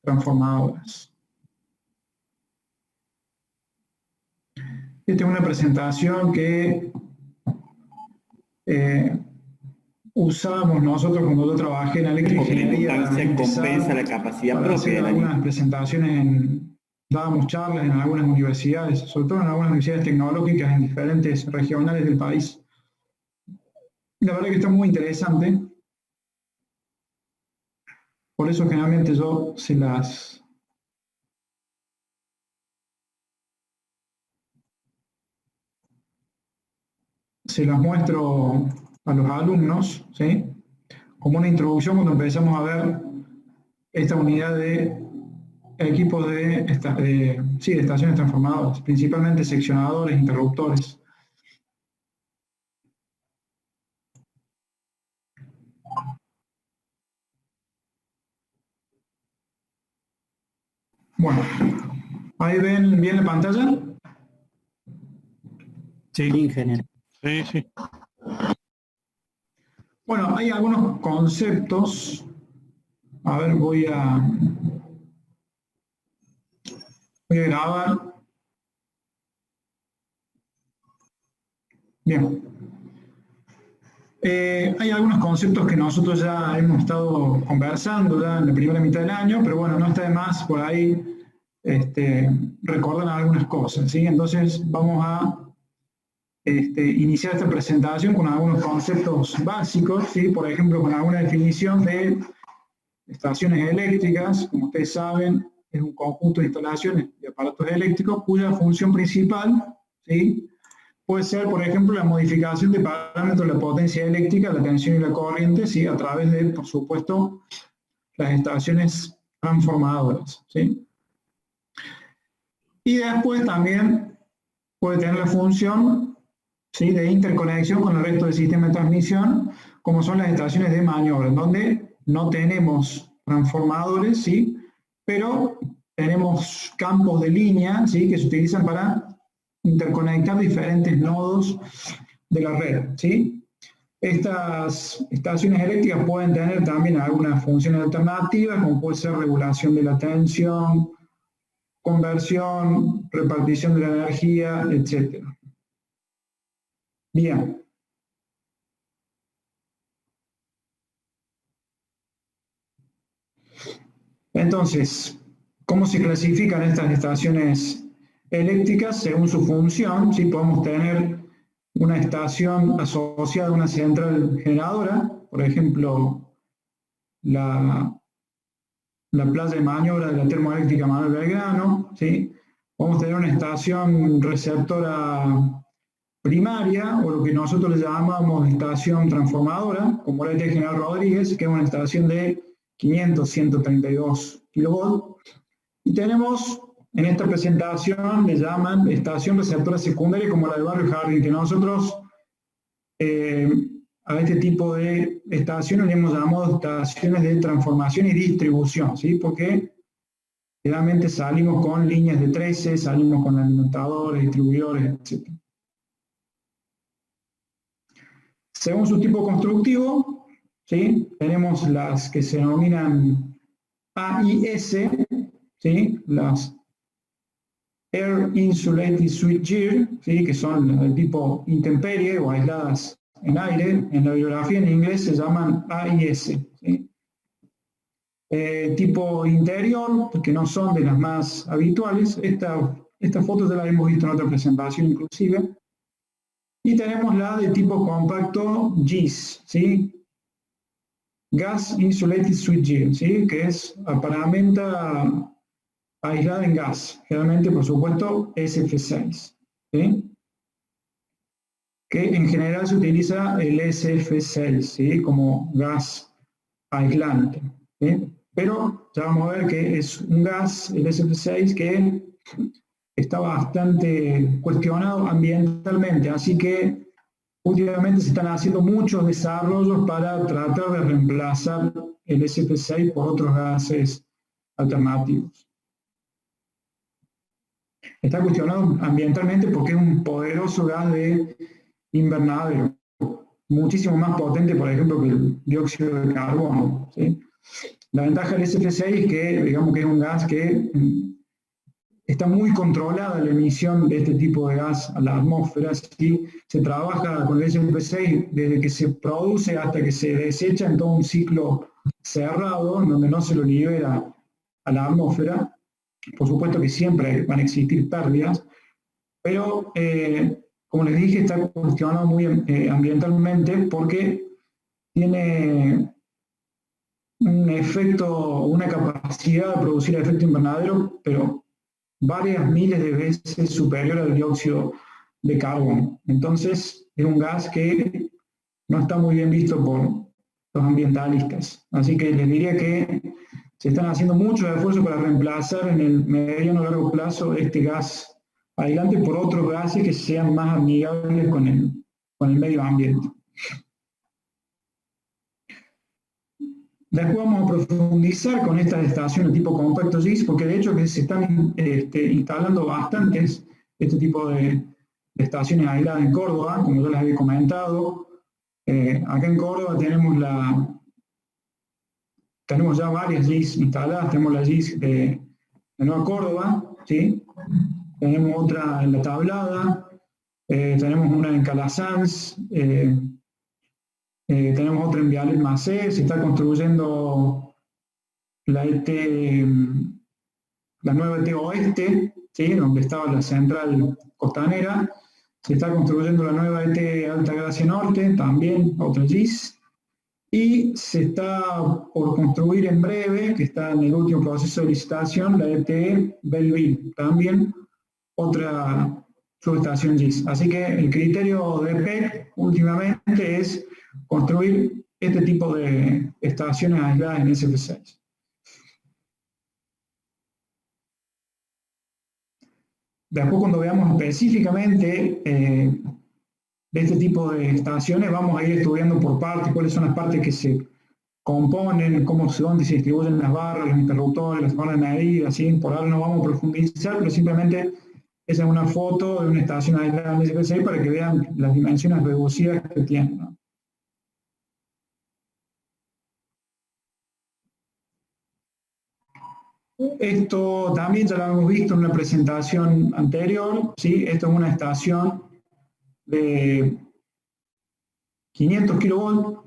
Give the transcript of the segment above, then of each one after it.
transformadoras. Esta es una presentación que usábamos nosotros cuando yo trabajé en electroingeniería. Compensa la capacidad para hacer algunas presentaciones, dábamos charlas en algunas universidades, sobre todo en algunas universidades tecnológicas en diferentes regionales del país. La verdad que está muy interesante. Por eso generalmente yo se las muestro a los alumnos, ¿sí? Como una introducción cuando empezamos a ver esta unidad de equipos de estaciones transformadoras, principalmente seccionadores, interruptores. Bueno, ¿ahí ven bien la pantalla? Sí, ingeniero. Sí, sí. Bueno, hay algunos conceptos. A ver, voy a grabar. Bien. Hay algunos conceptos que nosotros ya hemos estado conversando ya en la primera mitad del año, pero bueno, no está de más por ahí recordar algunas cosas, ¿sí? Entonces vamos a iniciar esta presentación con algunos conceptos básicos, ¿sí? Por ejemplo, con alguna definición de estaciones eléctricas. Como ustedes saben, es un conjunto de instalaciones de aparatos eléctricos cuya función principal, ¿sí?, puede ser, por ejemplo, la modificación de parámetros de la potencia eléctrica, la tensión y la corriente, ¿sí?, a través de, por supuesto, las estaciones transformadoras, ¿sí? Y después también puede tener la función, ¿sí?, de interconexión con el resto del sistema de transmisión, como son las estaciones de maniobra, donde no tenemos transformadores, ¿sí?, pero tenemos campos de línea, ¿sí?, que se utilizan para interconectar diferentes nodos de la red, ¿sí? Estas estaciones eléctricas pueden tener también algunas funciones alternativas, como puede ser regulación de la tensión, conversión, repartición de la energía, etc. Bien. Entonces, ¿cómo se clasifican estas estaciones eléctricas según su función? ¿Sí? Podemos tener una estación asociada a una central generadora, por ejemplo, la playa de maniobra de la termoeléctrica Manuel Belgrano, ¿sí? Podemos tener una estación receptora primaria, o lo que nosotros le llamamos estación transformadora, como la de General Rodríguez, que es una estación de 500-132 kV. Y tenemos, en esta presentación, le llaman estación receptora secundaria, como la de Barrio Jardín, que nosotros a este tipo de estaciones le hemos llamado estaciones de transformación y distribución, ¿sí? Porque generalmente salimos con líneas de 13, salimos con alimentadores, distribuidores, etc. Según su tipo constructivo, ¿sí?, tenemos las que se denominan AIS, ¿sí?, las Air Insulated Switchgear, ¿sí?, que son del tipo intemperie o aisladas en aire. En la bibliografía en inglés se llaman AIS, ¿sí? Tipo interior, que no son de las más habituales. Esta foto ya la hemos visto en otra presentación inclusive. Y tenemos la de tipo compacto GIS, ¿sí?, Gas Insulated Switchgear, ¿sí?, que es paramenta aislada en gas, generalmente, por supuesto, SF6, ¿sí?, que en general se utiliza el SF6, ¿sí?, como gas aislante, ¿sí? Pero ya vamos a ver que es un gas, el SF6, que está bastante cuestionado ambientalmente, así que últimamente se están haciendo muchos desarrollos para tratar de reemplazar el SF6 por otros gases alternativos. Está cuestionado ambientalmente porque es un poderoso gas de invernadero, muchísimo más potente, por ejemplo, que el dióxido de carbono, ¿sí? La ventaja del SF6 es que, digamos que es un gas que está muy controlada la emisión de este tipo de gas a la atmósfera. ¿Sí? Se trabaja con el SF6 desde que se produce hasta que se desecha en todo un ciclo cerrado, en donde no se lo libera a la atmósfera. Por supuesto que siempre van a existir pérdidas, pero como les dije, está cuestionado muy ambientalmente porque tiene un efecto, una capacidad de producir efecto invernadero, pero varias miles de veces superior al dióxido de carbono. Entonces, es un gas que no está muy bien visto por los ambientalistas. Así que les diría que se están haciendo muchos esfuerzos para reemplazar en el mediano o largo plazo este gas aislante por otros gases que sean más amigables con el medio ambiente. Después vamos a profundizar con estas estaciones tipo compacto GIS, porque de hecho que se están instalando bastantes este tipo de estaciones aisladas en Córdoba, como yo les había comentado. Acá en Córdoba tenemos ya varias GIS instaladas. Tenemos la GIS de Nueva Córdoba, ¿sí? Tenemos otra en La Tablada, tenemos una en Calasanz, tenemos otra en Viales Macé. Se está construyendo la nueva ET Oeste, ¿sí? Donde estaba la central costanera. Se está construyendo la nueva ET Alta Gracia Norte, también otra GIS. Y se está por construir en breve, que está en el último proceso de licitación, la ET Belleville, también otra subestación GIS. Así que el criterio de PEC últimamente es construir este tipo de estaciones aisladas en SF6. Después, cuando veamos específicamente de este tipo de estaciones, vamos a ir estudiando por partes cuáles son las partes que se componen, dónde se distribuyen las barras, los interruptores, las barras de medida, ¿sí? Por ahora no vamos a profundizar, pero simplemente esa es una foto de una estación aislada en SF6 para que vean las dimensiones reducidas que tiene, ¿no? Esto también ya lo hemos visto en una presentación anterior, ¿sí? Esto es una estación de 500 kilovolts.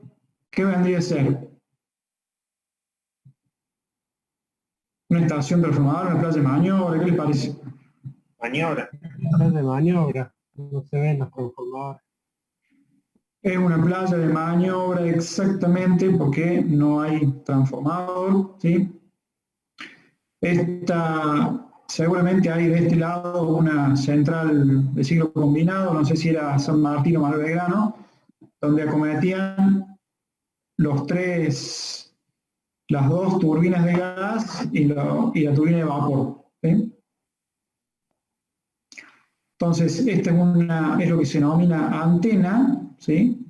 ¿Qué vendría a ser? Una estación transformadora, una playa de maniobra, ¿qué les parece? Maniobra. Es de maniobra, no se ven los transformadores. Es una playa de maniobra exactamente porque no hay transformador, ¿sí? Seguramente hay de este lado una central de ciclo combinado, no sé si era San Martín o Mar Belgrano, donde acometían las dos turbinas de gas y la turbina de vapor, ¿sí? Entonces, esta es lo que se denomina antena, ¿sí?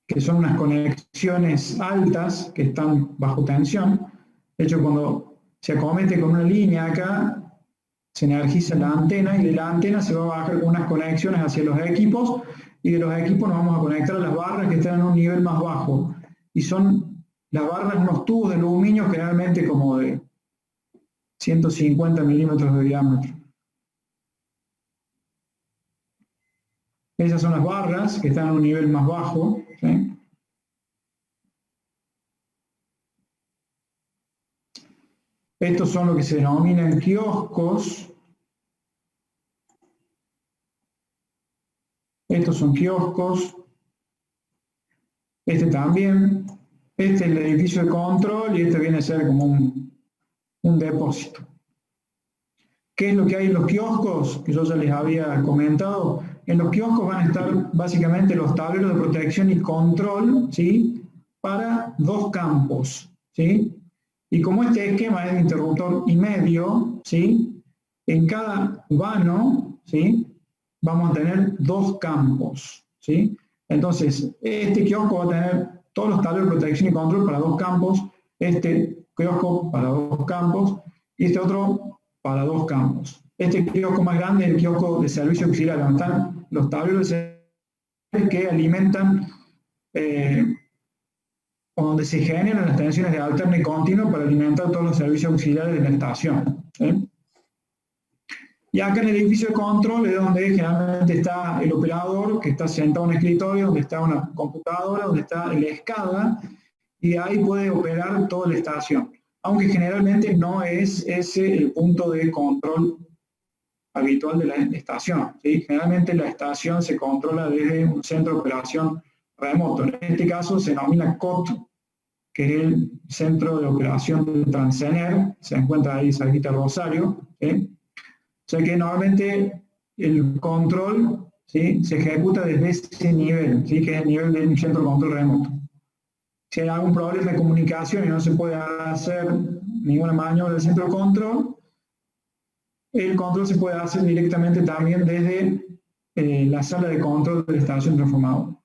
Que son unas conexiones altas que están bajo tensión. De hecho, cuando se acomete con una línea acá, se energiza la antena y de la antena se va a bajar con unas conexiones hacia los equipos y de los equipos nos vamos a conectar a las barras que están en un nivel más bajo. Y son las barras unos tubos de aluminio generalmente como de 150 milímetros de diámetro. Esas son las barras que están en un nivel más bajo, ¿sí? Estos son lo que se denominan kioscos. Estos son kioscos. Este también. Este es el edificio de control y este viene a ser como un depósito. ¿Qué es lo que hay en los kioscos? Que yo ya les había comentado. En los kioscos van a estar básicamente los tableros de protección y control, ¿sí? Para dos campos, ¿sí? Y como este esquema es de interruptor y medio, ¿sí? En cada vano, ¿sí? Vamos a tener dos campos, ¿sí? Entonces, este kiosco va a tener todos los tableros de protección y control para dos campos, este kiosco para dos campos y este otro para dos campos. Este kiosco más grande es el kiosco de servicio auxiliar, donde están los tableros de servicio que alimentan o donde se generan las tensiones de alterno y continuo para alimentar todos los servicios auxiliares de la estación. ¿Sí? Y acá en el edificio de control es donde generalmente está el operador, que está sentado en un escritorio, donde está una computadora, donde está el SCADA, y ahí puede operar toda la estación. Aunque generalmente no es ese el punto de control habitual de la estación. ¿Sí? Generalmente la estación se controla desde un centro de operación remoto. En este caso se denomina COT, que es el centro de operación de Transener, se encuentra ahí cerquita de Rosario. ¿Sí? O sea que normalmente el control, ¿sí?, se ejecuta desde ese nivel, ¿sí?, que es el nivel de un centro de control remoto. Si hay algún problema de comunicación y no se puede hacer ninguna maniobra del centro de control, el control se puede hacer directamente también desde la sala de control de la estación transformadora.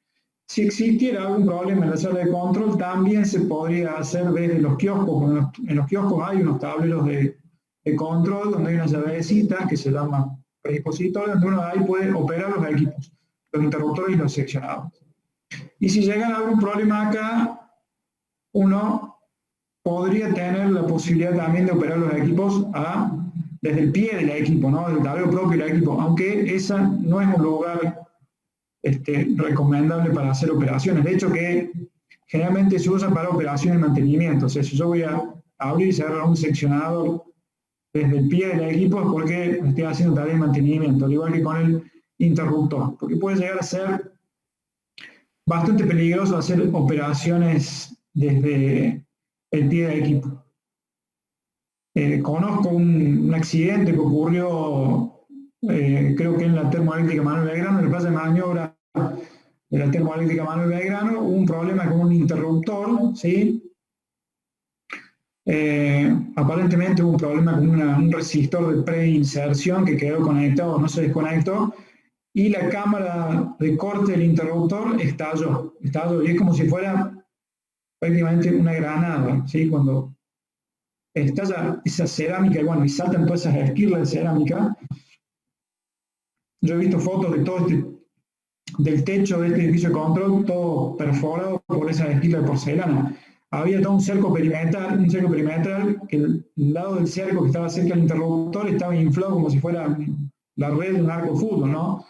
Si existiera algún problema en la sala de control, también se podría hacer desde los kioscos. En los kioscos hay unos tableros de control donde hay unas llavecitas que se llaman predispositorios, donde uno ahí puede operar los equipos, los interruptores y los seccionados. Y si llega algún problema acá, uno podría tener la posibilidad también de operar los equipos desde el pie del equipo, ¿no?, del tablero propio del equipo, aunque esa no es un lugar recomendable para hacer operaciones. De hecho, que generalmente se usa para operaciones de mantenimiento. O sea, si yo voy a abrir y cerrar un seccionador desde el pie del equipo es porque estoy haciendo tareas de mantenimiento, al igual que con el interruptor, porque puede llegar a ser bastante peligroso hacer operaciones desde el pie del equipo. Conozco un accidente que ocurrió, creo que en la termoeléctrica Manuel Belgrano, en el paso de maniobra de la termoeléctrica Manuel Belgrano, hubo un problema con un interruptor, ¿sí? Aparentemente hubo un problema con un resistor de preinserción que quedó conectado, no se desconectó, y la cámara de corte del interruptor estalló, y es como si fuera prácticamente una granada, ¿sí? Cuando estalla esa cerámica, bueno, y saltan todas esas esquirlas de cerámica. Yo he visto fotos de todo del techo de este edificio de control, todo perforado por esas esquirlas de porcelana. Había todo un cerco perimetral, que el lado del cerco que estaba cerca del interruptor estaba inflado como si fuera la red de un arco de fútbol, ¿no?,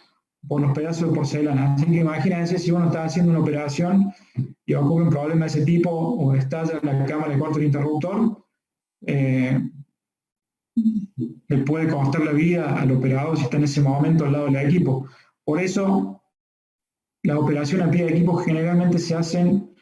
por los pedazos de porcelana. Así que imagínense si uno está haciendo una operación y ocurre un problema de ese tipo o estalla la cámara de corte del interruptor, le puede costar la vida al operador si está en ese momento al lado del equipo. Por eso, las operaciones a pie de equipo generalmente se hacen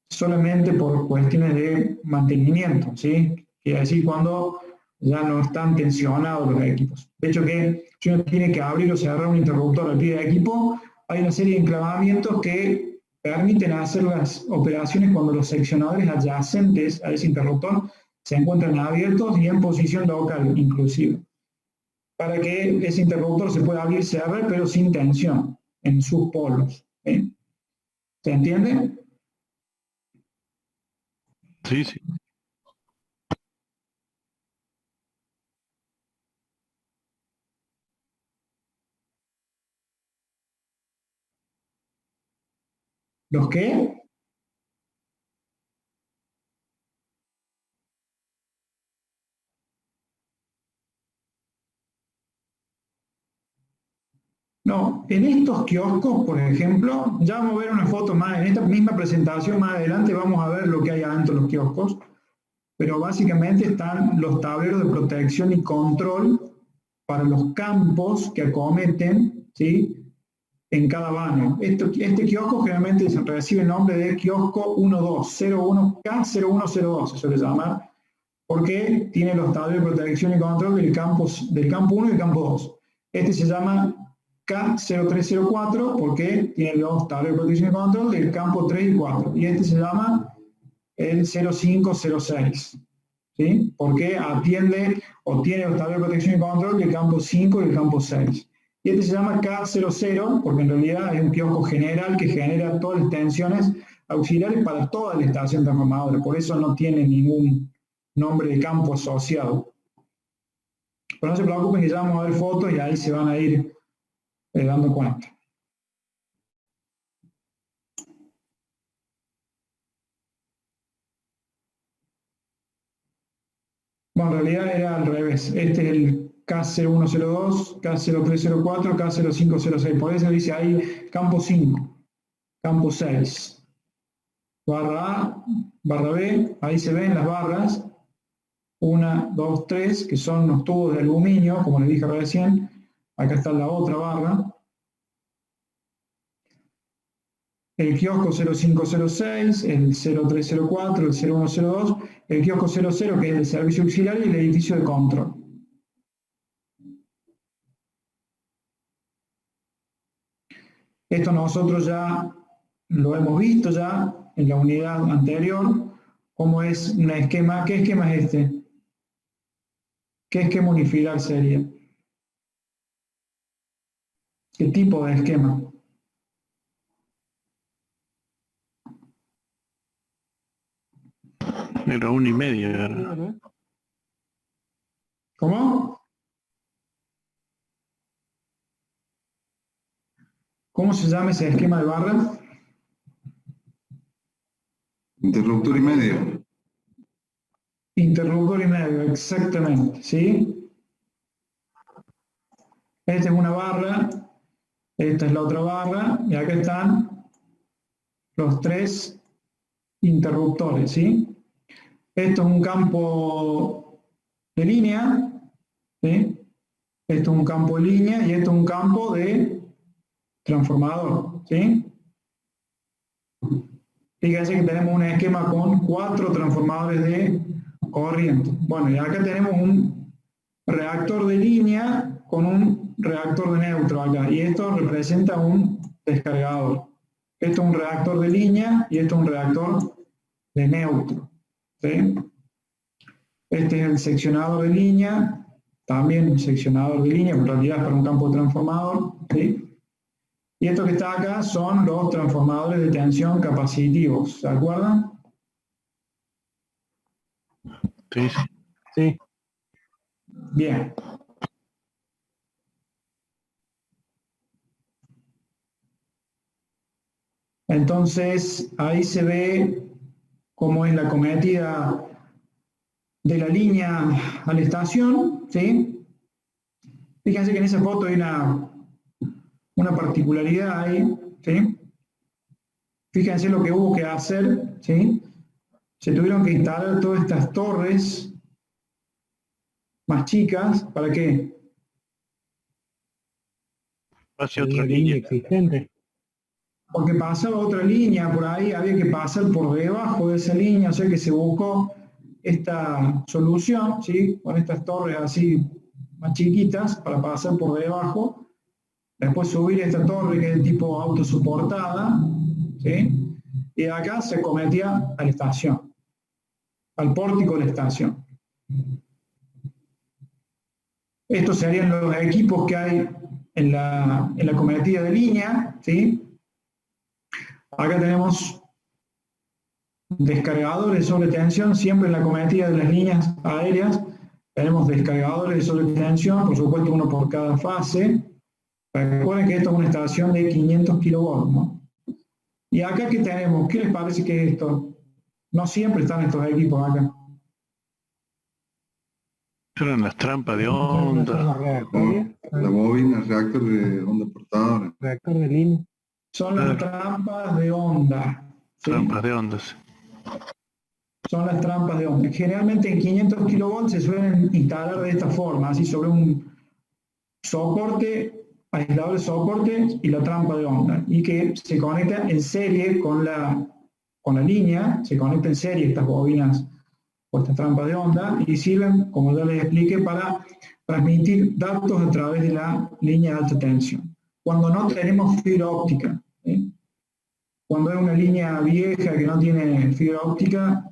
solamente por cuestiones de mantenimiento, ¿sí? Quiere decir cuando ya no están tensionados los equipos. De hecho, que si uno tiene que abrir o cerrar un interruptor al pie de equipo, hay una serie de enclavamientos que permiten hacer las operaciones cuando los seccionadores adyacentes a ese interruptor se encuentran abiertos y en posición local, inclusive, para que ese interruptor se pueda abrir y cerrar, pero sin tensión en sus polos. ¿Sí? ¿Se entiende? Sí, sí. ¿Los qué? No, en estos kioscos, por ejemplo, ya vamos a ver una foto más, en esta misma presentación más adelante vamos a ver lo que hay adentro de los kioscos, pero básicamente están los tableros de protección y control para los campos que acometen, ¿sí?, en cada baño. Este kiosco generalmente recibe el nombre de kiosco 01K0102, eso le llama, porque tiene los tableros de protección y control del campo 1 y el campo 2. Este se llama K0304 porque tiene los tableros de protección y control del campo 3 y 4. Y este se llama el 0506, ¿sí?, porque atiende o tiene los tableros de protección y control del campo 5 y el campo 6. Y este se llama K00 porque en realidad es un kiosco general que genera todas las tensiones auxiliares para toda la estación transformadora. Por eso no tiene ningún nombre de campo asociado. Pero no se preocupen que ya vamos a ver fotos y ahí se van a ir dando cuenta. Bueno, en realidad era al revés. Este es el K0102, K0304, K0506. Por eso dice ahí campo 5, campo 6. Barra A, barra B, ahí se ven las barras. 1, 2, 3, que son los tubos de aluminio, como les dije recién. Acá está la otra barra. El kiosco 0506, el 0304, el 0102, el kiosco 00, que es el servicio auxiliar, y el edificio de control. Esto nosotros ya lo hemos visto ya en la unidad anterior, cómo es un esquema. ¿Qué esquema es este? ¿Qué esquema unifilar sería? ¿Qué tipo de esquema? Era 1,5. ¿no? ¿Cómo? ¿Cómo se llama ese esquema de barra? Interruptor y medio. Interruptor y medio, exactamente, ¿sí? Esta es una barra, esta es la otra barra, y acá están los tres interruptores, ¿sí? Esto es un campo de línea, ¿sí? Esto es un campo de línea y esto es un campo de transformador, ¿sí? Fíjense que tenemos un esquema con 4 transformadores de corriente. Bueno, y acá tenemos un reactor de línea con un reactor de neutro acá, y esto representa un descargador. Esto es un reactor de línea y esto es un reactor de neutro, ¿sí? Este es el seccionador de línea, también un seccionador de línea, en realidad es para un campo transformador, ¿sí? Y esto que está acá son los transformadores de tensión capacitivos, ¿se acuerdan? Sí, sí. Sí. Bien. Entonces, ahí se ve cómo es la cometida de la línea a la estación, ¿sí? Fíjense que en esa foto hay una particularidad ahí, ¿sí? Fíjense lo que hubo que hacer, ¿sí? Se tuvieron que instalar todas estas torres más chicas, ¿para qué? Hacia Hay otra una línea línea. existente. Porque pasaba otra línea por ahí, había que pasar por debajo de esa línea, o sea que se buscó esta solución, ¿sí? Con estas torres así más chiquitas para pasar por debajo, después subir esta torre que es de tipo autosoportada, ¿sí? Y acá se cometía a la estación, al pórtico de la estación. Estos serían los equipos que hay en la cometida de línea, ¿sí? Acá tenemos descargadores de sobretensión, siempre en la cometida de las líneas aéreas tenemos descargadores de sobretensión, por supuesto uno por cada fase. Recuerden que esto es una estación de 500 kilovolts, ¿no? Y acá que tenemos, ¿qué les parece que es esto? No siempre están estos equipos acá. Eran las trampas de Son onda. los reactores. La bobina, reactor de onda portadora. Reactor de línea. Son las trampas de onda, ¿sí? Trampas de ondas. Son las trampas de onda. Generalmente en 500 kilovolts se suelen instalar de esta forma, así sobre un soporte, aislador de soporte y la trampa de onda, y que se conecta en serie con la línea, se conecta en serie estas bobinas o estas trampas de onda y sirven, como ya les expliqué, para transmitir datos a través de la línea de alta tensión. Cuando no tenemos fibra óptica, ¿sí? Cuando es una línea vieja que no tiene fibra óptica,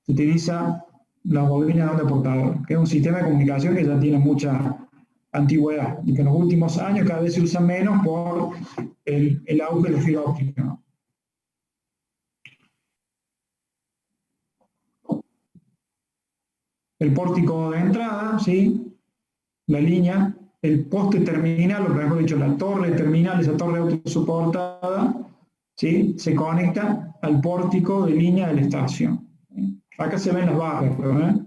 se utiliza la bobina de onda portadora, que es un sistema de comunicación que ya tiene mucha antigüedad y que en los últimos años cada vez se usa menos por el auge de la fibra óptica, ¿no? El pórtico de entrada, ¿sí? La línea, el poste terminal, o mejor dicho, la torre terminal, esa torre autosoportada, ¿sí? Se conecta al pórtico de línea de la estación. Acá se ven las barras, ¿eh?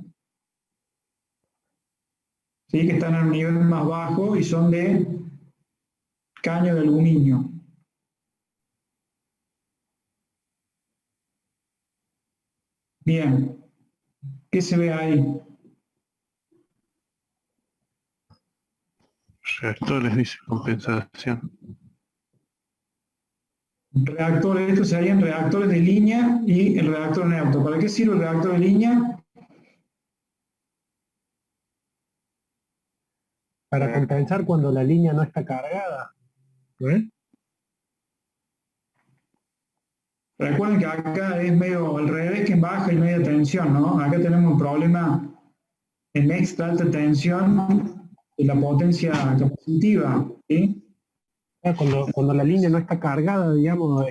¿sí? Que están a un nivel más bajo y son de caño de aluminio. Bien, ¿qué se ve ahí? Reactores, dice compensación. Reactores, estos serían reactores de línea y el reactor neutro. ¿Para qué sirve el reactor de línea? Para compensar cuando la línea no está cargada. ¿No es? Recuerden que acá es medio al revés que en baja y media tensión, ¿no? Acá tenemos un problema en extra alta tensión de la potencia capacitiva, ¿sí? Cuando la línea no está cargada, digamos,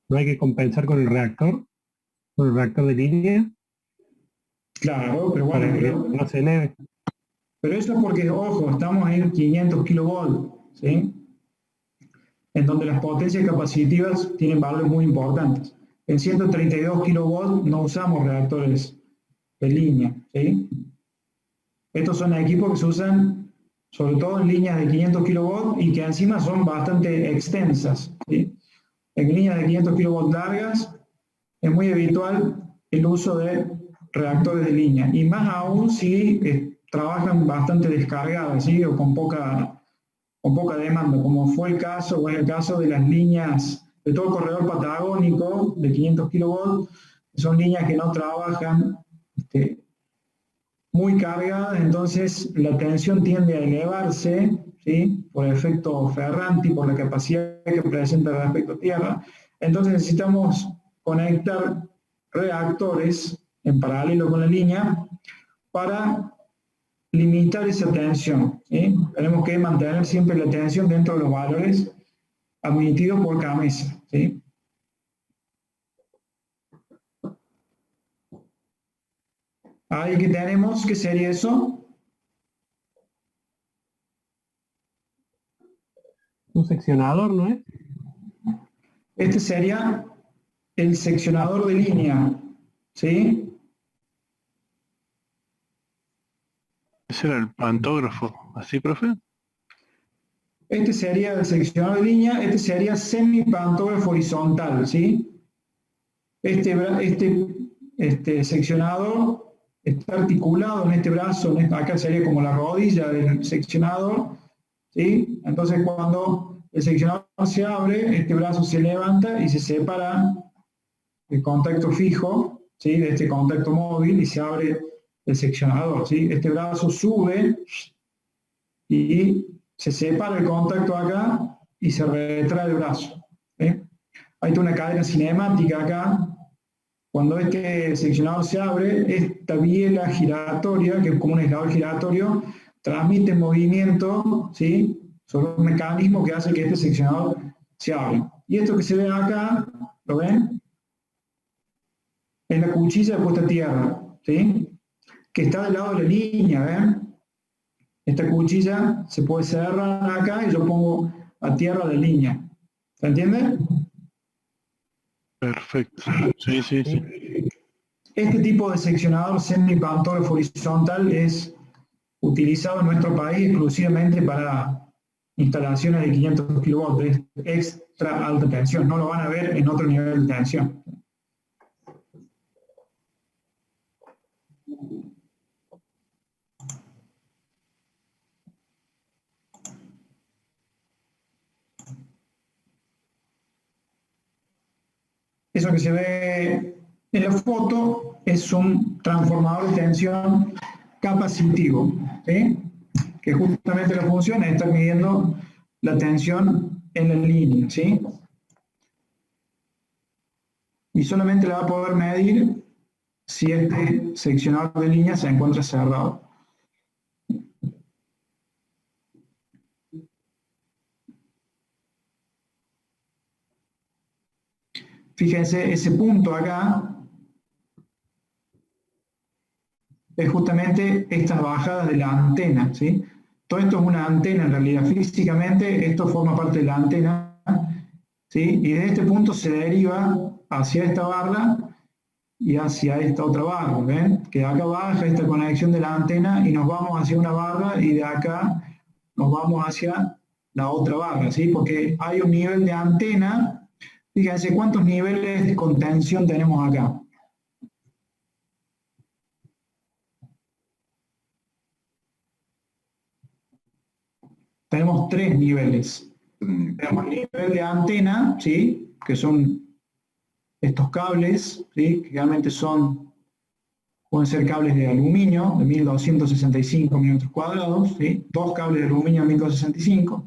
no hay que compensar con el reactor de línea, Claro, pero para bueno, que no se eleve. pero eso es porque, ojo, estamos en 500 kilovolts, ¿sí? En donde las potencias capacitivas tienen valores muy importantes. En 132 kilovolts no usamos reactores de línea, ¿sí? Estos son equipos que se usan sobre todo en líneas de 500 kilovolts y que encima son bastante extensas, ¿sí? En líneas de 500 kilovolts largas es muy habitual el uso de reactores de línea y más aún si trabajan bastante descargadas, ¿sí? O con poca demanda, como fue el caso, o es el caso de las líneas de todo el corredor patagónico de 500 kilovolts, son líneas que no trabajan muy cargadas, entonces la tensión tiende a elevarse, ¿sí? Por efecto Ferranti, por la capacidad que presenta respecto a tierra. Entonces necesitamos conectar reactores en paralelo con la línea para limitar esa tensión, ¿sí? Tenemos que mantener siempre la tensión dentro de los valores admitidos por CAMESA, ¿sí? Ahí que tenemos, ¿qué sería eso? Un seccionador, ¿no es? Este sería el seccionador de línea, ¿sí? Ese era el pantógrafo, ¿así, profe? Este sería el seccionador de línea, este sería semipantógrafo horizontal, ¿sí? Este seccionador está articulado en este brazo, acá sería como la rodilla del seccionador, ¿sí? Entonces cuando el seccionador se abre, este brazo se levanta y se separa el contacto fijo, ¿sí? De este contacto móvil y se abre el seccionador, ¿sí? Este brazo sube y se separa el contacto acá y se retrae el brazo, ¿sí? Hay una cadena cinemática acá. Cuando este seccionador se abre, esta biela giratoria, que es como un aislador giratorio, transmite movimiento, ¿sí? Sobre un mecanismo que hace que este seccionador se abra. Y esto que se ve acá, ¿lo ven? Es la cuchilla puesta a tierra, ¿sí? Que está del lado de la línea, ¿ven? Esta cuchilla se puede cerrar acá y yo pongo a tierra la línea. ¿Se entiende? Perfecto. Sí, sí, sí. Este tipo de seccionador semipantógrafo horizontal es utilizado en nuestro país exclusivamente para instalaciones de 500 kilovolts, es extra alta tensión, no lo van a ver en otro nivel de tensión. Eso que se ve en la foto es un transformador de tensión capacitivo, ¿sí? Que justamente la función es estar midiendo la tensión en la línea, ¿sí? Y solamente la va a poder medir si este seccionador de línea se encuentra cerrado. Fíjense, ese punto acá es justamente estas bajadas de la antena, ¿sí? Todo esto es una antena en realidad, físicamente esto forma parte de la antena, ¿sí? Y de este punto se deriva hacia esta barra y hacia esta otra barra, ¿ven? Que acá baja esta conexión de la antena y nos vamos hacia una barra y de acá nos vamos hacia la otra barra, ¿sí? Porque hay un nivel de antena, fíjense cuántos niveles de contención tenemos acá. Tenemos 3 niveles. Tenemos el nivel de antena, ¿sí? Que son estos cables, ¿sí? Que realmente pueden ser cables de aluminio de 1265 milímetros cuadrados, ¿sí? 2 cables de aluminio de 1265.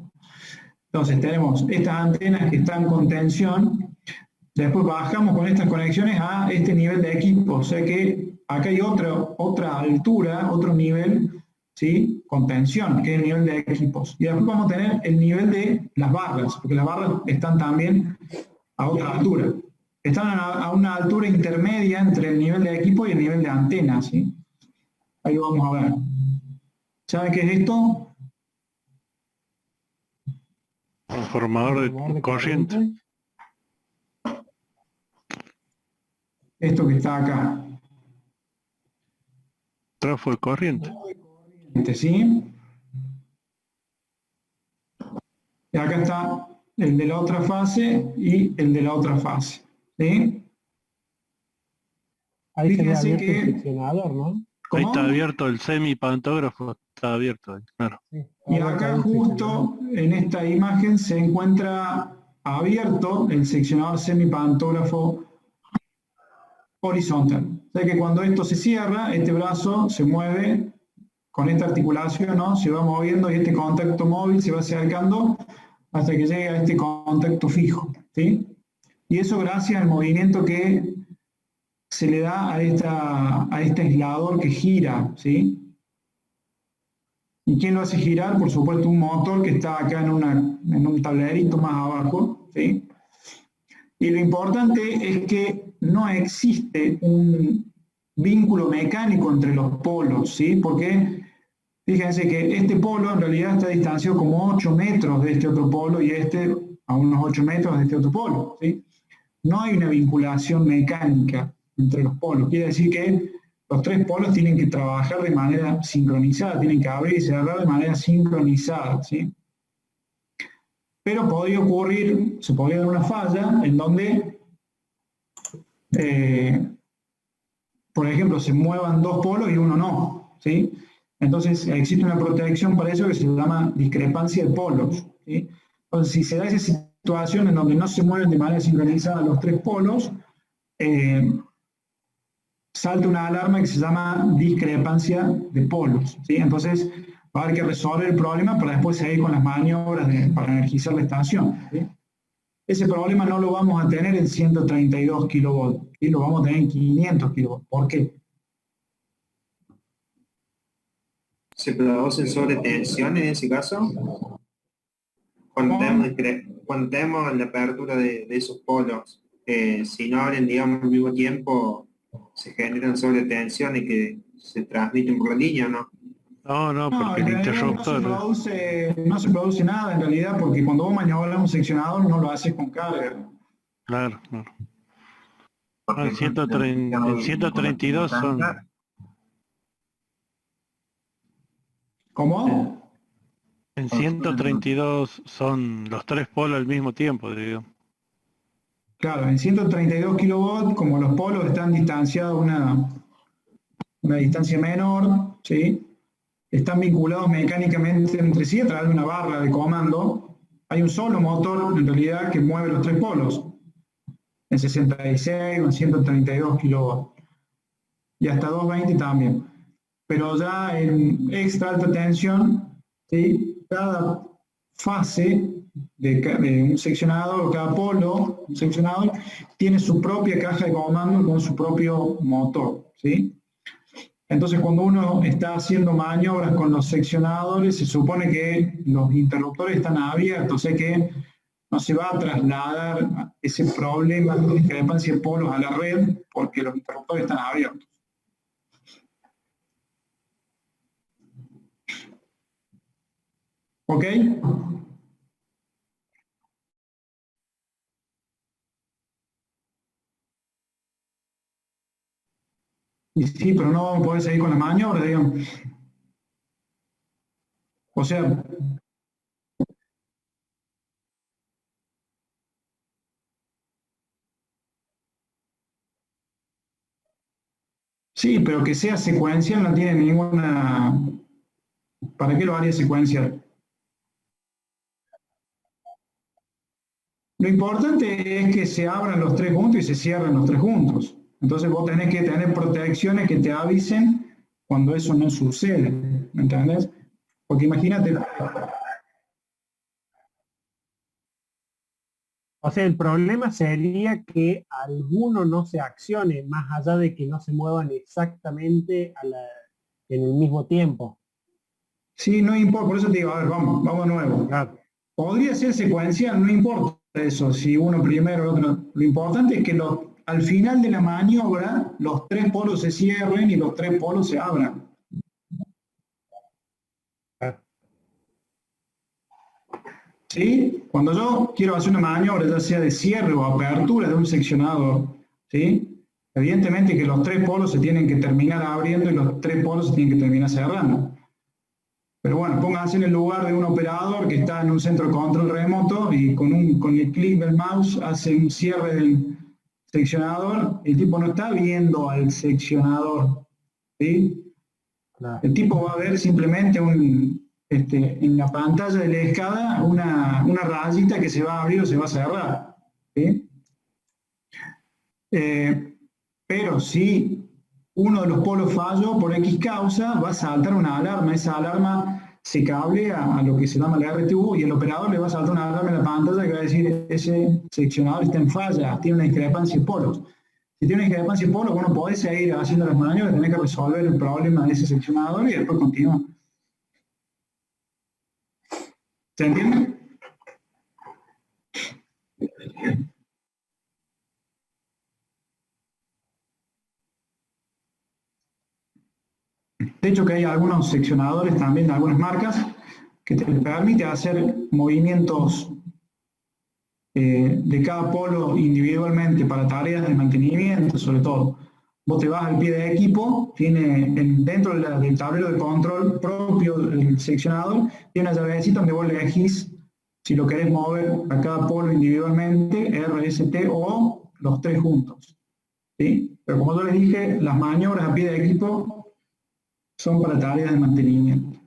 Entonces tenemos estas antenas que están con tensión, después bajamos con estas conexiones a este nivel de equipo, o sea que acá hay otra altura, otro nivel, ¿sí? Con tensión, que es el nivel de equipos. Y después vamos a tener el nivel de las barras, porque las barras están también a otra altura. Están a una altura intermedia entre el nivel de equipo y el nivel de antena, ¿sí? Ahí lo vamos a ver. ¿Saben qué es esto? Transformador de corriente. Esto que está acá. Trafo de corriente. ¿Sí? Y acá está el de la otra fase y el de la otra fase. ¿Sí? Ahí se ve Fíjense abierto que- el seccionador, ¿no? Ahí ¿Cómo? está abierto el semipantógrafo, está abierto ahí, claro. Sí, Y abierto acá ahí el seccionador. justo en esta imagen se encuentra abierto el seccionador semipantógrafo horizontal. O sea que cuando esto se cierra, este brazo se mueve con esta articulación, ¿no? Se va moviendo y este contacto móvil se va acercando hasta que llegue a este contacto fijo, ¿sí? Y eso gracias al movimiento que se le da a este aislador que gira, ¿sí? ¿Y quién lo hace girar? Por supuesto un motor que está acá en un tablerito más abajo, ¿sí? Y lo importante es que no existe un vínculo mecánico entre los polos, ¿sí? Porque fíjense que este polo en realidad está distanciado como 8 metros de este otro polo y este a unos 8 metros de este otro polo, ¿sí? No hay una vinculación mecánica entre los polos. Quiere decir que los 3 polos tienen que trabajar de manera sincronizada, tienen que abrir y cerrar de manera sincronizada, ¿sí? Pero se podría dar una falla en donde, por ejemplo, se muevan 2 polos y uno no, ¿sí? Entonces existe una protección para eso que se llama discrepancia de polos, ¿sí? Entonces, si se da esa situación en donde no se mueven de manera sincronizada los 3 polos, salta una alarma que se llama discrepancia de polos, ¿sí? Entonces va a haber que resolver el problema para después seguir con las maniobras para energizar la estación, ¿sí? Ese problema no lo vamos a tener en 132 kilovolts, ¿sí? Lo vamos a tener en 500 kilovolts. ¿Por qué? ¿Se producen sobretensión en ese caso? Cuando tenemos la apertura de esos polos, si no abren, digamos, al mismo tiempo, se generan sobretensiones que se transmiten por la línea, ¿no? No, No, porque en el realidad interruptor. no se produce nada en realidad, porque cuando vos maniobras un seccionador no lo haces con carga. Claro, claro. Porque En 132 son. ¿Cómo? En 132 son los 3 polos al mismo tiempo, digo. Claro, en 132 kilovolts, como los polos están distanciados una distancia menor, ¿sí? Están vinculados mecánicamente entre sí a través de una barra de comando. Hay un solo motor en realidad que mueve los 3 polos, en 66 o en 132 kilovolts, y hasta 220 también. Pero ya en extra alta tensión, ¿sí? Cada fase de un seccionador o cada polo, un seccionador, tiene su propia caja de comando con su propio motor, ¿sí? Entonces, cuando uno está haciendo maniobras con los seccionadores, se supone que los interruptores están abiertos, o sea que no se va a trasladar ese problema de discrepancia de polos a la red porque los interruptores están abiertos. ¿Ok? Y sí, pero no vamos a poder seguir con las maniobras, digamos. O sea, sí, pero que sea secuencial no tiene ninguna... ¿Para qué lo haría secuencial? Lo importante es que se abran los tres juntos y se cierren los tres juntos. Entonces vos tenés que tener protecciones que te avisen cuando eso no sucede. ¿Me entendés? Porque imagínate, O sea, el problema sería que alguno no se accione, más allá de que no se muevan exactamente en el mismo tiempo. sí, no importa, por eso te digo, a ver, vamos de nuevo. Claro. Podría ser secuencial, no importa eso, si uno primero, el otro. Lo importante es que al final de la maniobra los tres polos se cierren y los tres polos se abran. ¿Sí? Cuando yo quiero hacer una maniobra, ya sea de cierre o apertura de un seccionador, ¿sí? Evidentemente que los tres polos se tienen que terminar abriendo y los tres polos se tienen que terminar cerrando. Pero bueno, pónganse en el lugar de un operador que está en un centro de control remoto y con el clic del mouse hace un cierre del seccionador. El tipo no está viendo al seccionador, ¿sí? Claro. El tipo va a ver simplemente en la pantalla de la escala una rayita que se va a abrir o se va a cerrar, ¿sí? Pero si uno de los polos falló por X causa, va a saltar una alarma. Esa alarma se cablea a lo que se llama la RTU y el operador le va a saltar una alarma en la pantalla que va a decir ese seccionador está en falla, tiene una discrepancia de polos. Si tiene una discrepancia de polos, bueno, podés seguir haciendo las maniobras, tenés que resolver el problema de ese seccionador y después continúa. ¿Se entiende? De hecho que hay algunos seccionadores también de algunas marcas que te permiten hacer movimientos de cada polo individualmente para tareas de mantenimiento, sobre todo. Vos te vas al pie de equipo, tiene dentro del tablero de control propio del seccionador, tiene una llavecita donde vos elegís si lo querés mover a cada polo individualmente, RST o los tres juntos, ¿sí? Pero como yo les dije, las maniobras a pie de equipo son para tareas de mantenimiento.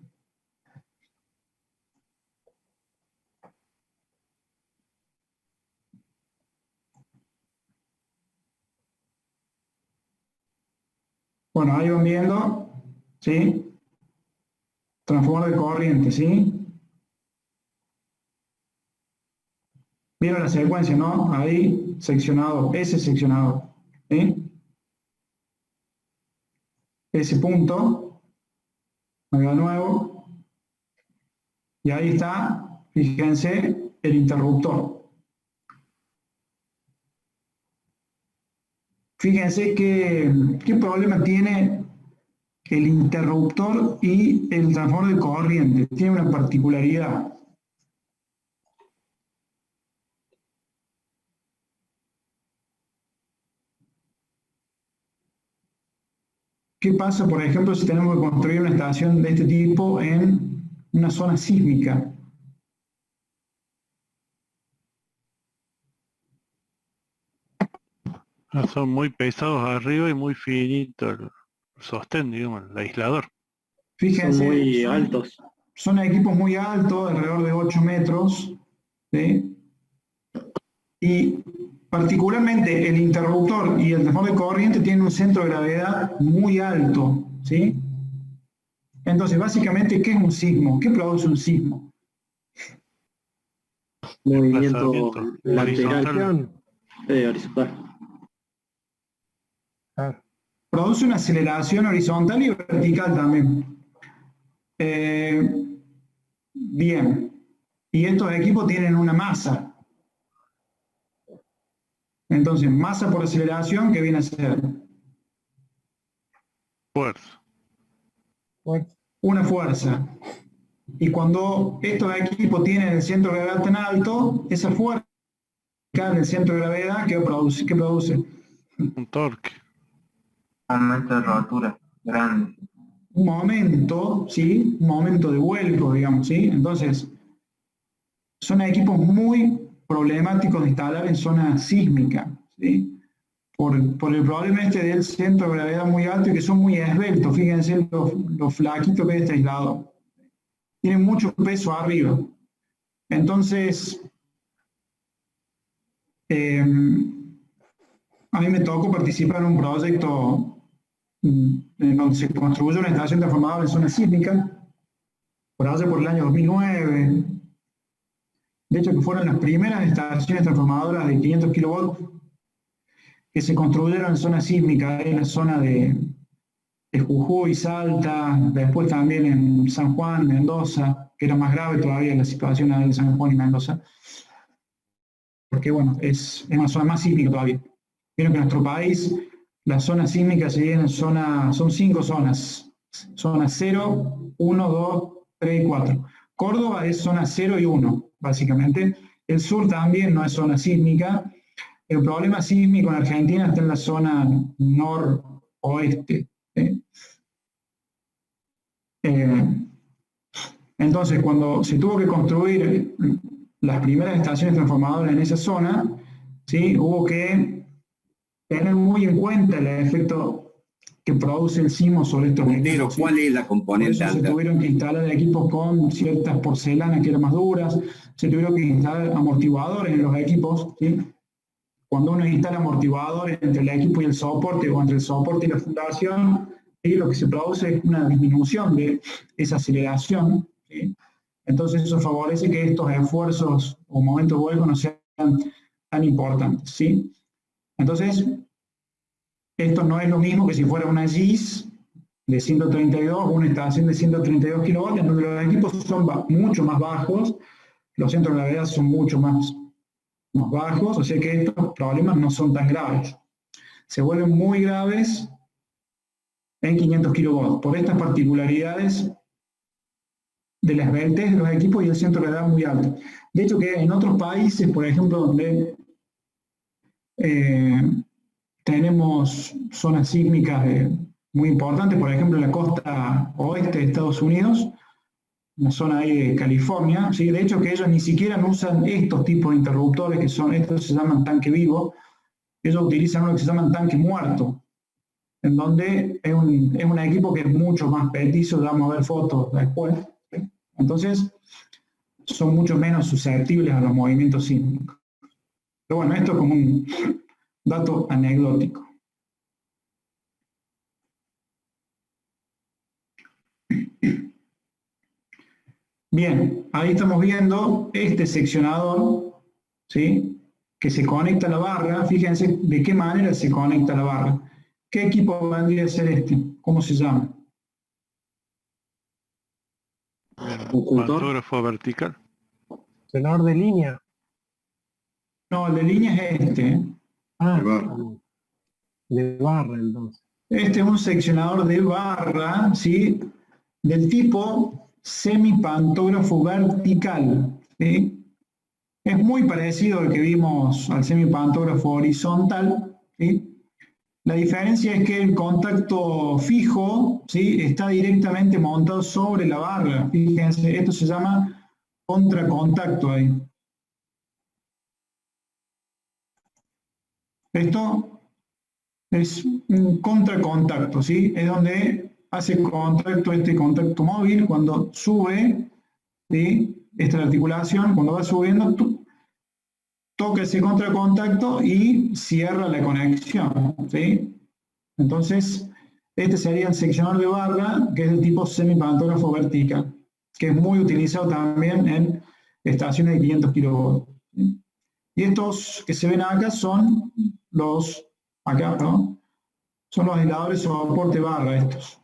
Bueno, ahí van viendo, ¿sí? Transformador de corriente, ¿sí? Vieron la secuencia, ¿no? Ahí, seccionado, ese seccionado, ¿sí? Ese punto, me da nuevo, y ahí está, fíjense, el interruptor. Fíjense qué problema tiene el interruptor y el transformador de corriente. Tiene una particularidad. ¿Qué pasa, por ejemplo, si tenemos que construir una estación de este tipo en una zona sísmica? Son muy pesados arriba y muy finitos el sostén, digamos, el aislador. Fíjense, Son muy altos. son equipos muy altos, alrededor de 8 metros, ¿sí? Y particularmente el interruptor y el transformador de corriente tienen un centro de gravedad muy alto, ¿sí? Entonces, básicamente, ¿qué es un sismo? ¿Qué produce un sismo? Movimiento Desplazamiento lateral, horizontal. horizontal. Produce una aceleración horizontal y vertical también. Bien. Y estos equipos tienen una masa. Entonces, masa por aceleración, ¿qué viene a ser? Fuerza. Una fuerza. Y cuando estos equipos tienen el centro de gravedad tan alto, esa fuerza en el centro de gravedad, ¿qué produce? Un torque. Momento de rotura grande. Un momento, ¿sí? Un momento de vuelco, digamos, ¿sí? Entonces, son equipos muy problemáticos de instalar en zona sísmica, ¿sí? Por el problema este del centro de gravedad muy alto y que son muy esbeltos, fíjense lo flaquito que es este aislador. Tienen mucho peso arriba. Entonces, a mí me tocó participar en un proyecto en donde se construyó una estación transformadora en zona sísmica, por allá por el año 2009. De hecho, que fueron las primeras estaciones transformadoras de 500 kilovolts que se construyeron en zona sísmica, en la zona de Jujuy, Salta, después también en San Juan, Mendoza, que era más grave todavía la situación ahí en San Juan y Mendoza, porque bueno, es una zona más sísmica todavía. Vieron que en nuestro país las zonas sísmicas se dividen en son 5 zonas, zona 0, 1, 2, 3 y 4. Córdoba es zona 0 y 1, básicamente. El sur también no es zona sísmica. El problema sísmico en Argentina está en la zona noroeste. Entonces, cuando se tuvo que construir las primeras estaciones transformadoras en esa zona, ¿sí? Hubo que tener muy en cuenta el efecto que produce el sismo sobre estos equipos. ¿Cuál es la componente Por eso se alta? tuvieron que instalar equipos con ciertas porcelanas que eran más duras, se tuvieron que instalar amortiguadores en los equipos, ¿sí? Cuando uno instala amortiguadores entre el equipo y el soporte, o entre el soporte y la fundación, ¿sí? Lo que se produce es una disminución de esa aceleración, ¿sí? Entonces eso favorece que estos esfuerzos o momentos de vuelco no sean tan importantes, ¿sí? Entonces, esto no es lo mismo que si fuera una GIS de 132 o una estación de 132 kilovolts, en donde los equipos son mucho más bajos, los centros de gravedad son mucho más bajos, o sea que estos problemas no son tan graves. Se vuelven muy graves en 500 kilovolts, por estas particularidades de las esbeltez de los equipos y el centro de gravedad muy alto. De hecho que en otros países, por ejemplo, donde tenemos zonas sísmicas muy importantes, por ejemplo en la costa oeste de Estados Unidos, una zona ahí de California, ¿sí? De hecho que ellos ni siquiera usan estos tipos de interruptores, que son, estos se llaman tanque vivo, ellos utilizan uno que se llama tanque muerto, en donde es un equipo que es mucho más petizo, vamos a ver fotos después, ¿sí? Entonces son mucho menos susceptibles a los movimientos sísmicos. Pero bueno, esto es como un dato anecdótico. Bien, ahí estamos viendo este seccionador, ¿sí? Que se conecta a la barra. Fíjense de qué manera se conecta a la barra. ¿Qué equipo vendría a ser este? ¿Cómo se llama? Ocultor. Pantógrafo vertical. Tenor de línea. No, el de línea es este, ¿eh? Ah, De barra. de barra entonces. Este es un seccionador de barra, ¿sí? Del tipo semipantógrafo vertical, ¿sí? Es muy parecido al que vimos al semipantógrafo horizontal, ¿sí? La diferencia es que el contacto fijo, ¿sí? Está directamente montado sobre la barra. Fíjense, esto se llama contracontacto ahí. Esto es un contracontacto, ¿sí? Es donde hace contacto este contacto móvil cuando sube, ¿sí? Esta es la articulación, cuando va subiendo, toca ese contracontacto y cierra la conexión, ¿sí? Entonces, este sería el seccionador de barra, que es del tipo semipantógrafo vertical, que es muy utilizado también en estaciones de 500 kilovolts, ¿sí? Y estos que se ven acá son los, acá, ¿no? Son los aisladores soporte barra estos,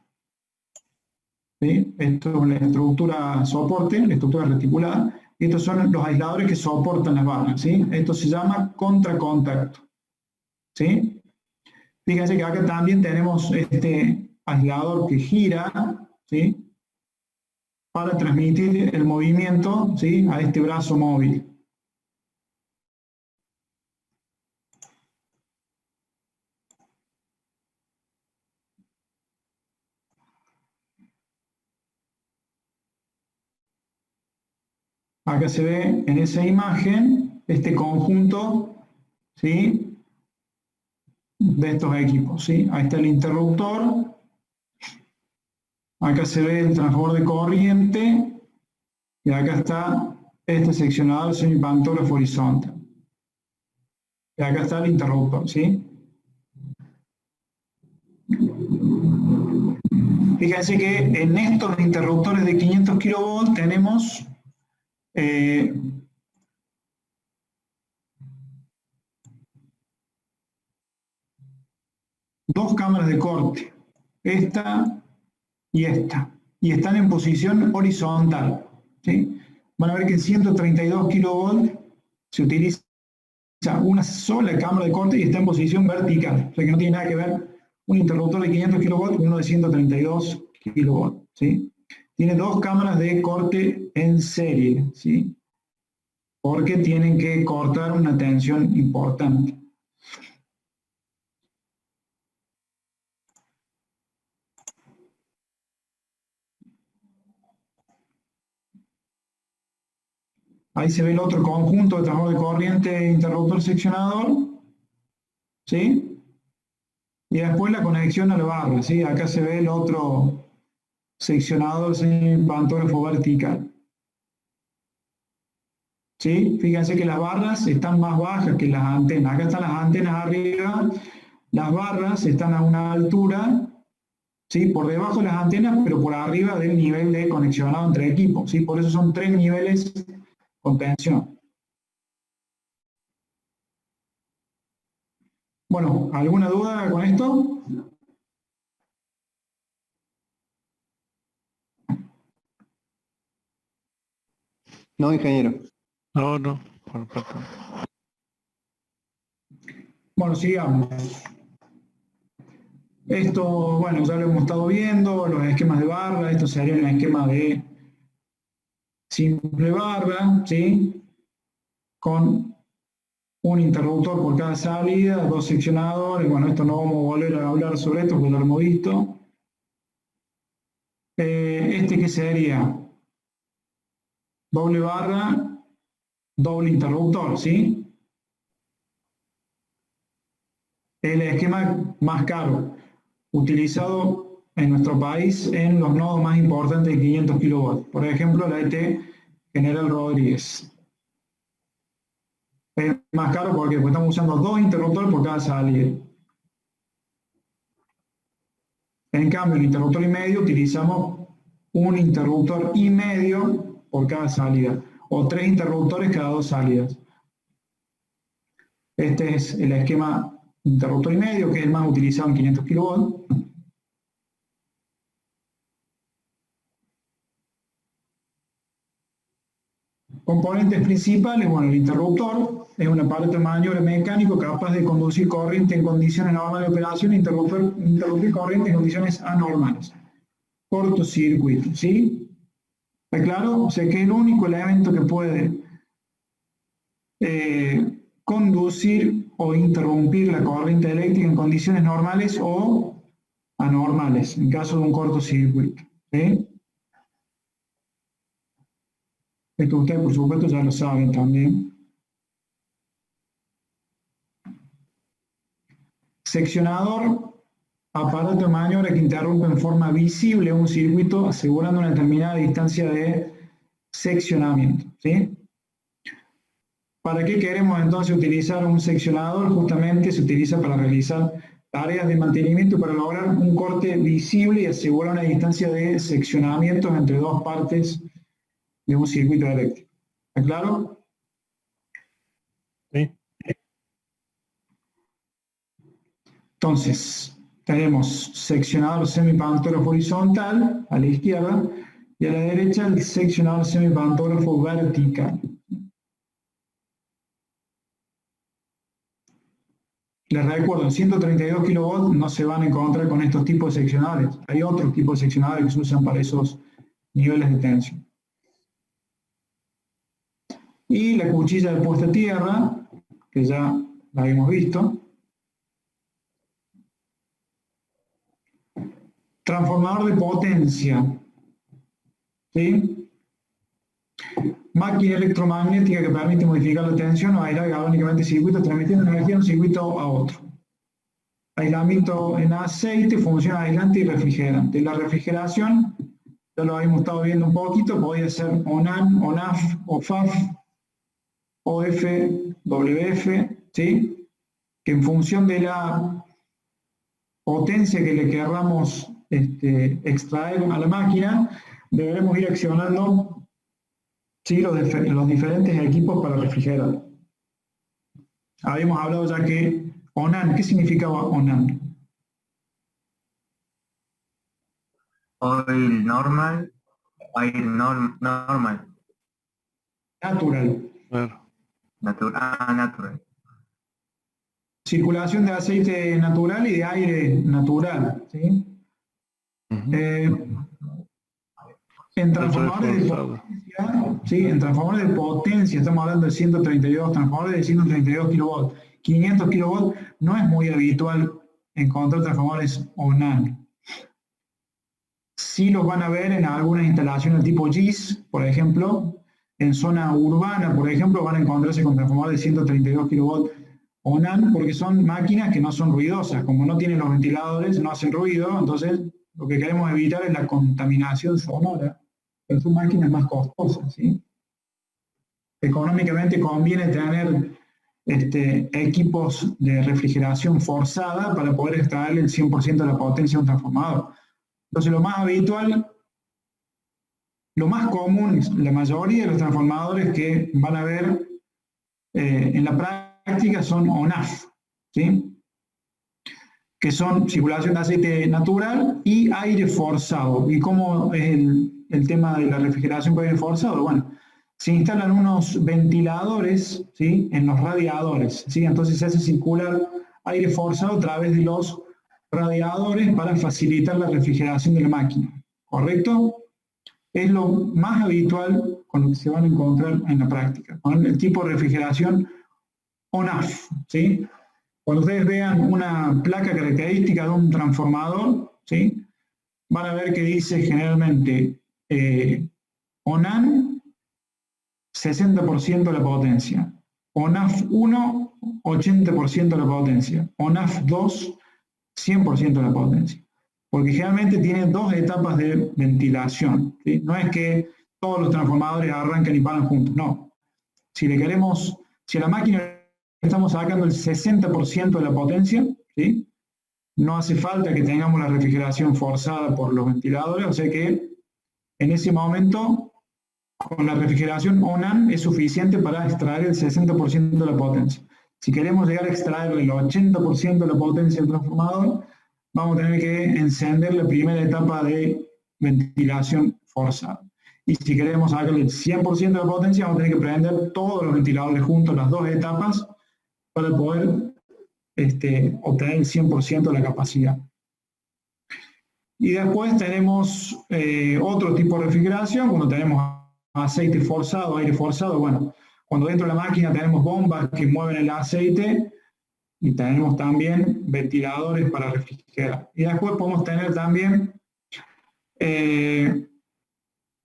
¿sí? Esto es la estructura soporte, la estructura reticulada, y estos son los aisladores que soportan las barras, ¿sí? Esto se llama contracontacto, ¿sí? Fíjense que acá también tenemos este aislador que gira, ¿sí? Para transmitir el movimiento, ¿sí? A este brazo móvil. Acá se ve en esa imagen este conjunto, ¿sí?, de estos equipos, ¿sí? Ahí está el interruptor. Acá se ve el transformador de corriente. Y acá está este seccionador semipantógrafo horizontal. Y acá está el interruptor, ¿sí? Fíjense que en estos interruptores de 500 kV tenemos dos cámaras de corte, esta y esta, y están en posición horizontal, ¿sí? Van a ver que en 132 kV se utiliza una sola cámara de corte y está en posición vertical, o sea que no tiene nada que ver un interruptor de 500 kV con uno de 132 kV, ¿sí? Tiene dos cámaras de corte en serie, ¿sí?, porque tienen que cortar una tensión importante. Ahí se ve el otro conjunto de transformador de corriente interruptor seccionador, ¿sí? Y después la conexión a la barra, ¿sí? Acá se ve el otro seccionador semipantógrafo vertical, ¿sí? Fíjense que las barras están más bajas que las antenas. Acá están las antenas arriba, las barras están a una altura, ¿sí?, por debajo de las antenas, pero por arriba del nivel de conexionado entre equipos, ¿sí? Por eso son 3 niveles con tensión. Bueno, ¿alguna duda con esto? No, ingeniero. No, perfecto. Bueno, sigamos. Esto, bueno, ya lo hemos estado viendo, los esquemas de barra, esto sería un esquema de simple barra, ¿sí?, con un interruptor por cada salida, dos seccionadores. Bueno, esto no vamos a volver a hablar sobre esto porque ya lo hemos visto. Este que sería doble barra, doble interruptor, ¿sí? El esquema más caro, utilizado en nuestro país en los nodos más importantes de 500 kV. Por ejemplo, la ET General Rodríguez. Es más caro porque estamos usando dos interruptores por cada salida. En cambio, el interruptor y medio utilizamos un interruptor y medio por cada salida, o 3 interruptores cada 2 salidas. Este es el esquema interruptor y medio, que es el más utilizado en 500 kV. Componentes principales, bueno, el interruptor es un aparato de maniobra mecánico capaz de conducir corriente en condiciones normales de operación e interrumpir corriente en condiciones anormales. Cortocircuito, ¿sí? ¿Está claro? O sea que es el único elemento que puede conducir o interrumpir la corriente eléctrica en condiciones normales o anormales, en caso de un cortocircuito, ¿sí? Esto ustedes, por supuesto, ya lo saben también. Seccionador, aparato de maniobra que interrumpe en forma visible un circuito asegurando una determinada distancia de seccionamiento, ¿sí? ¿Para qué queremos entonces utilizar un seccionador? Justamente se utiliza para realizar tareas de mantenimiento para lograr un corte visible y asegurar una distancia de seccionamiento entre dos partes de un circuito eléctrico. ¿Está claro? Sí. Entonces, tenemos seccionador semipantógrafo horizontal a la izquierda y a la derecha el seccionador semipantógrafo vertical. Les recuerdo, en 132 kV no se van a encontrar con estos tipos de seccionadores. Hay otros tipos de seccionadores que se usan para esos niveles de tensión. Y la cuchilla de puesta a tierra, que ya la habíamos visto. Transformador de potencia, ¿sí? máquina electromagnética que permite modificar la tensión o aislar galvánicamente circuitos transmitiendo energía de un circuito a otro. Aislamiento en aceite, función aislante y refrigerante. La refrigeración, ya lo habíamos estado viendo un poquito, podría ser ONAN, ONAF, OFAF, OF, WF, ¿sí? Que en función de la potencia que le querramos extraer a la máquina, deberemos ir accionando, ¿sí? los diferentes equipos para refrigerar. Habíamos hablado ya que ONAN, ¿qué significaba ONAN? Oil normal, normal, Natural. Claro. natural. Circulación de aceite natural y de aire natural, ¿sí? En transformadores de potencia, ¿sí? En transformadores de potencia, estamos hablando de 132, transformadores de 132 kV, 500 kV, no es muy habitual encontrar transformadores ONAN. Sí los van a ver en algunas instalaciones tipo GIS, por ejemplo, en zona urbana, por ejemplo, van a encontrarse con transformadores de 132 kV ONAN, porque son máquinas que no son ruidosas, como no tienen los ventiladores, no hacen ruido, entonces lo que queremos evitar es la contaminación sonora, pero son máquinas más costosas, ¿sí? Económicamente conviene tener equipos de refrigeración forzada para poder extraer el 100% de la potencia de un transformador. Entonces lo más habitual, lo más común, la mayoría de los transformadores que van a ver en la práctica son ONAF, ¿sí? Que son circulación de aceite natural y aire forzado. ¿Y cómo es el tema de la refrigeración por aire forzado? Bueno, se instalan unos ventiladores, ¿sí? En los radiadores, ¿sí? Entonces se hace circular aire forzado a través de los radiadores para facilitar la refrigeración de la máquina, ¿correcto? Es lo más habitual con lo que se van a encontrar en la práctica, con el tipo de refrigeración ONAF, ¿sí? Cuando ustedes vean una placa característica de un transformador, ¿sí? Van a ver que dice generalmente ONAN 60% de la potencia, ONAF 1 80% de la potencia, ONAF 2 100% de la potencia, porque generalmente tiene dos etapas de ventilación, ¿sí? No es que todos los transformadores arrancan y paran juntos, no. Si a la máquina estamos sacando el 60% de la potencia, ¿sí? No hace falta que tengamos la refrigeración forzada por los ventiladores, o sea que en ese momento con la refrigeración ONAN es suficiente para extraer el 60% de la potencia. Si queremos llegar a extraer el 80% de la potencia del transformador, vamos a tener que encender la primera etapa de ventilación forzada. Y si queremos sacarle el 100% de la potencia, vamos a tener que prender todos los ventiladores juntos, las dos etapas, para poder obtener el 100% de la capacidad. Y después tenemos otro tipo de refrigeración, cuando tenemos aceite forzado, aire forzado, bueno, cuando dentro de la máquina tenemos bombas que mueven el aceite y tenemos también ventiladores para refrigerar. Y después podemos tener también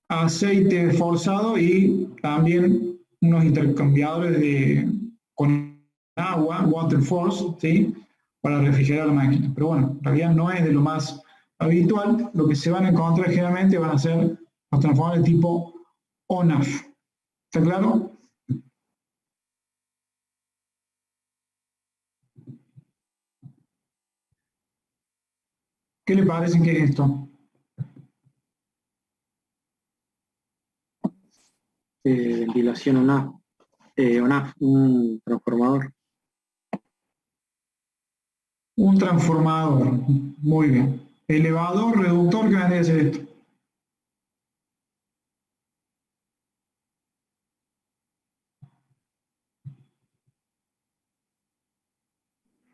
aceite forzado y también unos intercambiadores con agua, water force, ¿sí? Para refrigerar la máquina. Pero bueno, en realidad no es de lo más habitual. Lo que se van a encontrar generalmente van a ser los transformadores tipo ONAF. ¿Está claro? ¿Qué le parece que es esto? Ventilación ONAF. ONAF, un transformador. Un transformador. Muy bien. Elevador, reductor, ¿qué vendría a ser esto?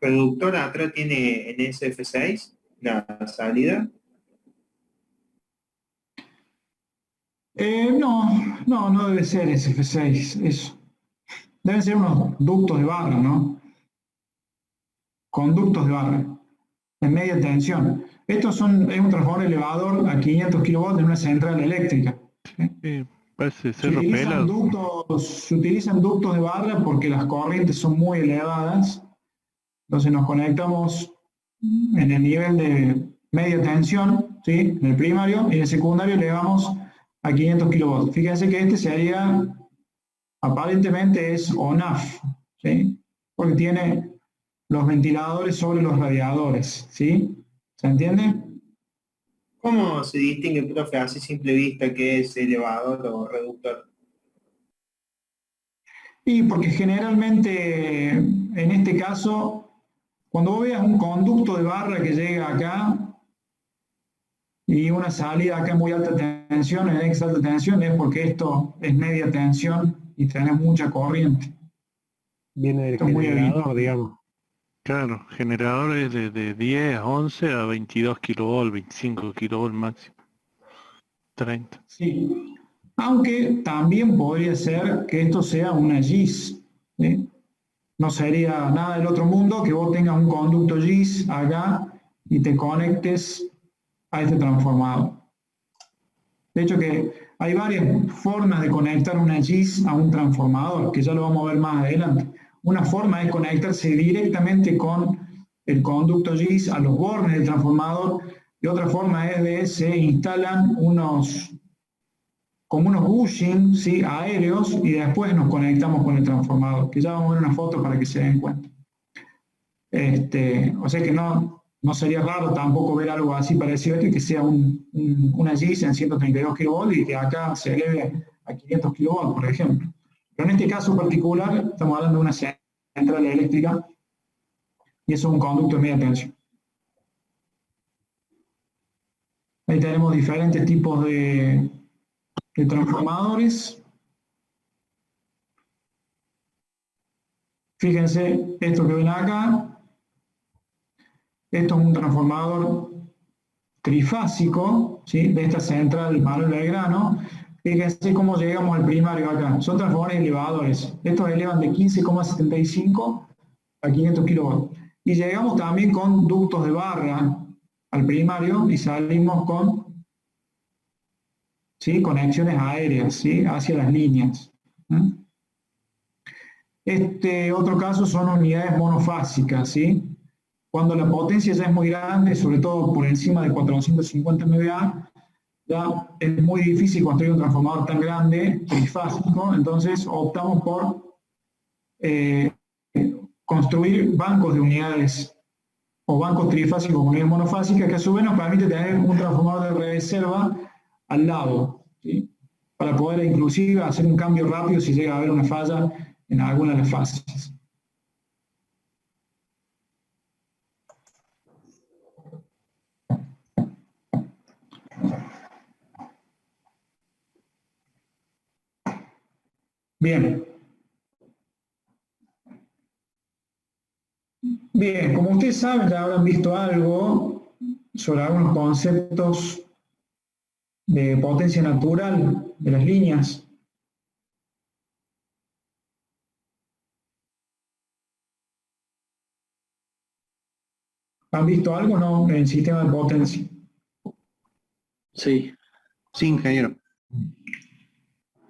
Reductor atrás tiene NSF6, la salida. No debe ser SF6, eso. Deben ser unos ductos de barra, ¿no? Conductos de barra, en media tensión. Es un transformador elevador a 500 kV en una central eléctrica, ¿sí? Sí, Parece cerro pelado. Se utilizan ductos de barra porque las corrientes son muy elevadas. Entonces nos conectamos en el nivel de media tensión, ¿sí? En el primario, y en el secundario elevamos a 500 kilovolts. Fíjense que este sería, aparentemente es ONAF, ¿sí? Porque tiene los ventiladores sobre los radiadores, ¿sí? ¿Se entiende? ¿Cómo se distingue, profe, así simple vista, que es elevador o reductor? Y porque generalmente, en este caso, cuando vos veas un conducto de barra que llega acá y una salida acá en muy alta tensión, en extra alta tensión, es porque esto es media tensión y tenés mucha corriente. Viene del Esto es muy generador, digamos. Claro, generadores de 10 a 11 a 22 kilovolts, 25 kilovolts máximo. 30. Sí. Aunque también podría ser que esto sea una GIS, ¿sí? No sería nada del otro mundo que vos tengas un conducto GIS acá y te conectes a este transformador. De hecho que hay varias formas de conectar una GIS a un transformador, que ya lo vamos a ver más adelante. Una forma es conectarse directamente con el conducto GIS a los bornes del transformador, y otra forma es de se instalan como unos bushing, ¿sí? Aéreos, y después nos conectamos con el transformador, que ya vamos a ver una foto para que se den cuenta. O sea que no sería raro tampoco ver algo así parecido a esto, y que sea una GIS en 132 kV y que acá se eleve a 500 kV, por ejemplo. Pero en este caso particular estamos hablando de una central eléctrica y eso es un conducto de media tensión. Ahí tenemos diferentes tipos de transformadores. Fíjense esto que ven acá. Esto es un transformador trifásico, ¿sí? De esta central Manuel Belgrano. Fíjense cómo llegamos al primario acá. Son transformadores elevadores. Estos elevan de 15,75 a 500 kV. Y llegamos también con ductos de barra al primario y salimos con, ¿sí? Conexiones aéreas, ¿sí? Hacia las líneas. Este otro caso son unidades monofásicas, ¿sí? Cuando la potencia ya es muy grande, sobre todo por encima de 450 MVA, ya es muy difícil construir un transformador tan grande, trifásico, entonces optamos por construir bancos de unidades o bancos trifásicos con unidades monofásicas, que a su vez nos permite tener un transformador de reserva al lado, ¿sí? Para poder inclusive hacer un cambio rápido si llega a haber una falla en alguna de las fases. Bien. Bien, como ustedes saben, ya habrán visto algo sobre algunos conceptos de potencia natural de las líneas. ¿Han visto algo, no, en el sistema de potencia? Sí. Sí, ingeniero.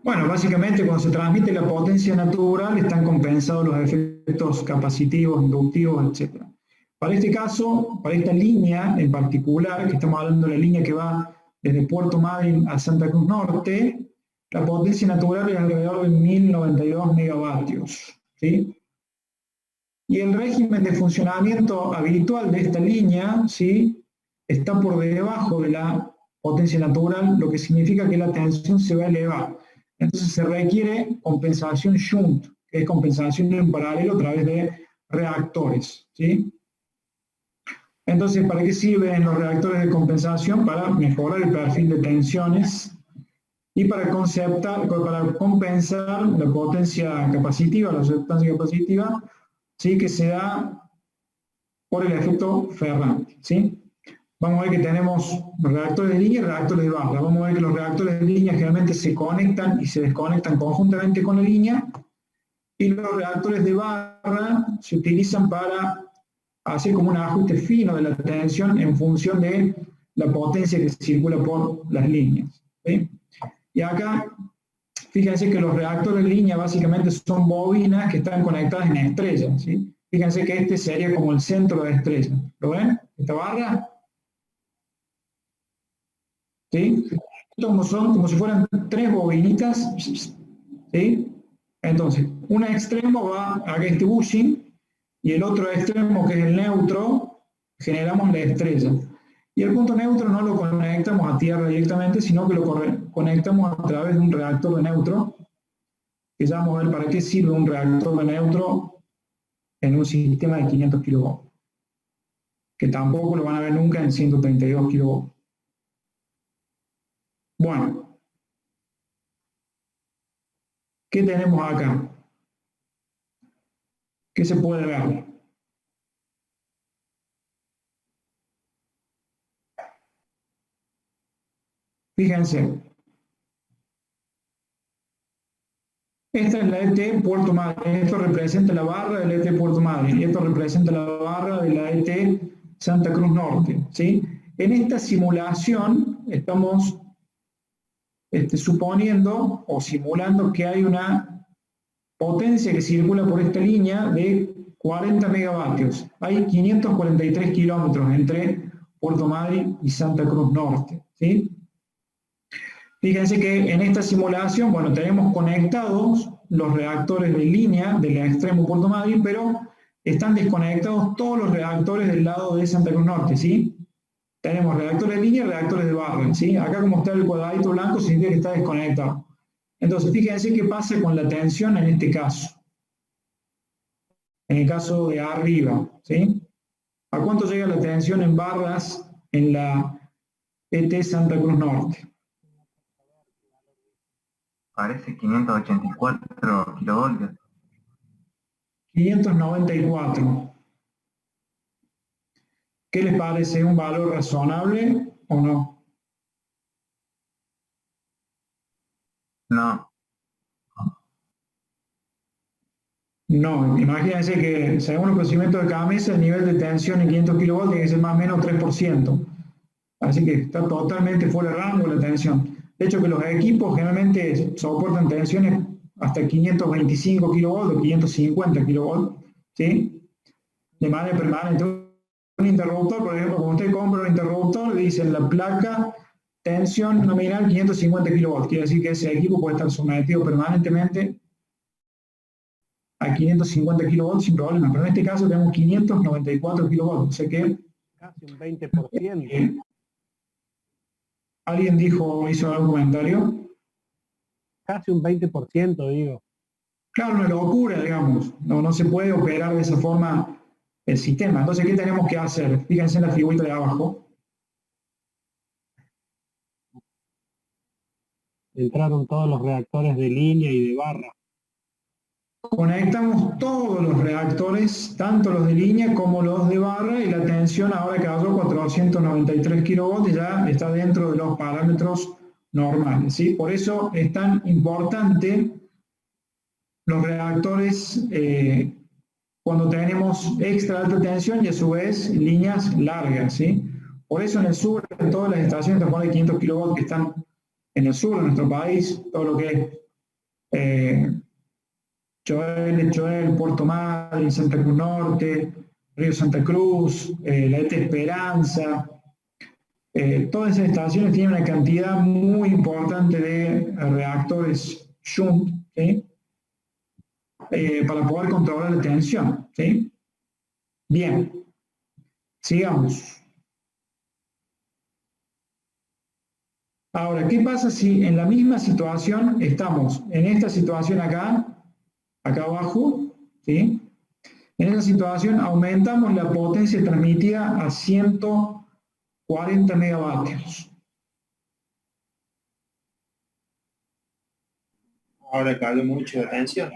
Bueno, básicamente cuando se transmite la potencia natural están compensados los efectos capacitivos, inductivos, etc. Para este caso, para esta línea en particular, que estamos hablando de la línea que va desde Puerto Madryn a Santa Cruz Norte, la potencia natural es alrededor de 1092 megavatios, ¿sí? Y el régimen de funcionamiento habitual de esta línea, ¿sí? Está por debajo de la potencia natural, lo que significa que la tensión se va a elevar. Entonces se requiere compensación shunt, que es compensación en paralelo a través de reactores, ¿sí? Entonces, ¿para qué sirven los reactores de compensación? Para mejorar el perfil de tensiones y para compensar la potencia capacitiva, la sustancia capacitiva, ¿sí? Que se da por el efecto Ferranti, ¿sí? Vamos a ver que tenemos reactores de línea y reactores de barra. Vamos a ver que los reactores de línea generalmente se conectan y se desconectan conjuntamente con la línea, y los reactores de barra se utilizan para hacer como un ajuste fino de la tensión en función de la potencia que circula por las líneas, ¿sí? Y acá Fíjense que los reactores de línea básicamente son bobinas que están conectadas en estrellas, ¿sí? Fíjense que este sería como el centro de estrella. ¿Lo ven? Esta barra. ¿Sí? Como si fueran tres bobinitas. ¿Sí? Entonces, un extremo va a este bushing y el otro extremo, que es el neutro, generamos la estrella. Y el punto neutro no lo conectamos a Tierra directamente, sino que lo conectamos a través de un reactor de neutro, que ya vamos a ver para qué sirve un reactor de neutro en un sistema de 500 kV, que tampoco lo van a ver nunca en 132 kV. Bueno, ¿qué tenemos acá? ¿Qué se puede ver? Fíjense, esta es la ET Puerto Madre, esto representa la barra de la ET Puerto Madre y esto representa la barra de la ET Santa Cruz Norte, ¿sí? En esta simulación estamos suponiendo o simulando que hay una potencia que circula por esta línea de 40 megavatios. Hay 543 kilómetros entre Puerto Madre y Santa Cruz Norte, ¿sí? Fíjense que en esta simulación, bueno, tenemos conectados los reactores de línea del extremo Puerto Madryn, pero están desconectados todos los reactores del lado de Santa Cruz Norte, ¿sí? Tenemos reactores de línea y reactores de barra, ¿sí? Acá como está el cuadradito blanco significa que está desconectado. Entonces, fíjense qué pasa con la tensión en este caso. En el caso de arriba, ¿sí? ¿A cuánto llega la tensión en barras en la ET Santa Cruz Norte? Parece 584 kilovoltios. 594. ¿Qué les parece? ¿Un valor razonable o no? No, No, imagínense que según los conocimientos de cada mesa, el nivel de tensión en 500 kV tiene que ser más o menos 3%. Así que está totalmente fuera de rango la tensión. De hecho, que los equipos generalmente soportan tensiones hasta 525 kV o 550 kV, ¿sí? De manera permanente. Un interruptor, por ejemplo, cuando usted compra un interruptor, dice en la placa tensión nominal 550 kV. Quiere decir que ese equipo puede estar sometido permanentemente a 550 kV sin problema. Pero en este caso tenemos 594 kV. O sea que Casi un 20%. ¿alguien hizo algún comentario? Casi un 20%, digo. Claro, una locura, digamos. No se puede operar de esa forma el sistema. Entonces, ¿qué tenemos que hacer? Fíjense en la figurita de abajo. Entraron todos los reactores de línea y de barra. Conectamos todos los reactores, tanto los de línea como los de barra, y la tensión ahora cayó 493 kV y ya está dentro de los parámetros normales, ¿sí? Por eso es tan importante los reactores cuando tenemos extra alta tensión y a su vez líneas largas, ¿sí? Por eso en el sur, en todas las estaciones de 500 kV que están en el sur de nuestro país, todo lo que es Choel, Puerto Madryn, Santa Cruz Norte, Río Santa Cruz, la ET Esperanza, todas esas estaciones tienen una cantidad muy importante de reactores shunt, ¿sí? Para poder controlar la tensión, ¿sí? Bien, sigamos. Ahora, ¿qué pasa si en la misma situación estamos en esta situación acá abajo, ¿sí? En esa situación aumentamos la potencia transmitida a 140 megavatios. Ahora cayó mucho la tensión.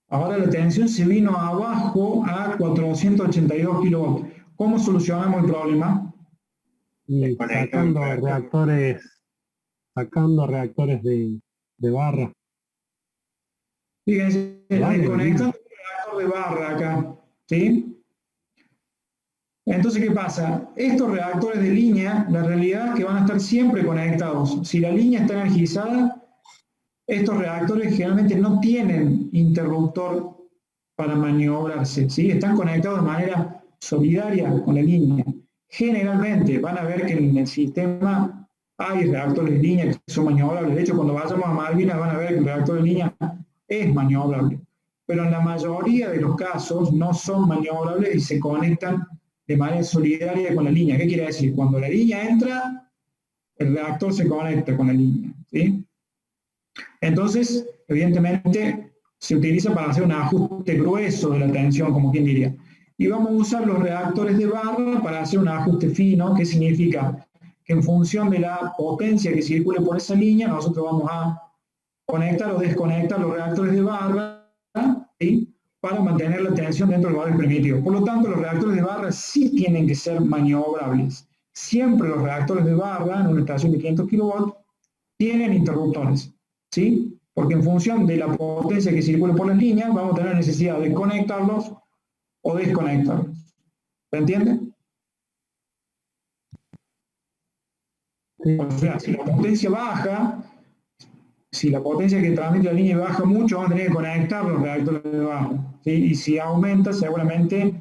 Ahora la tensión se vino abajo a 482 kilovatios. ¿Cómo solucionamos el problema? Y sacando reactores de barra. Fíjense, conectando el reactor de barra acá, ¿sí? Entonces, ¿qué pasa? Estos reactores de línea, la realidad es que van a estar estar siempre conectados. Si la línea está energizada, estos reactores generalmente no tienen interruptor para maniobrarse, ¿sí? Están conectados de manera solidaria con la línea. Generalmente van a ver que en el sistema hay reactores de línea que son maniobrables. De hecho, cuando vayamos a Malvinas van a ver que el reactor de línea es maniobrable. Pero en la mayoría de los casos no son maniobrables y se conectan de manera solidaria con la línea. ¿Qué quiere decir? Cuando la línea entra, el reactor se conecta con la línea, ¿sí? Entonces, evidentemente, se utiliza para hacer un ajuste grueso de la tensión, como quien diría. Y vamos a usar los reactores de barra para hacer un ajuste fino, que significa que en función de la potencia que circule por esa línea, nosotros vamos a conectar o desconectar los reactores de barra, ¿sí? Para mantener la tensión dentro del valor permitido. Por lo tanto, los reactores de barra sí tienen que ser maniobrables. Siempre los reactores de barra, en una estación de 500 kV, tienen interruptores, ¿sí? Porque en función de la potencia que circule por las líneas, vamos a tener necesidad de conectarlos o desconectarlos. ¿Se entiende? O sea, si la potencia baja, si la potencia que transmite la línea baja mucho, vamos a tener que conectar los reactores de barra, ¿sí? Y si aumenta, seguramente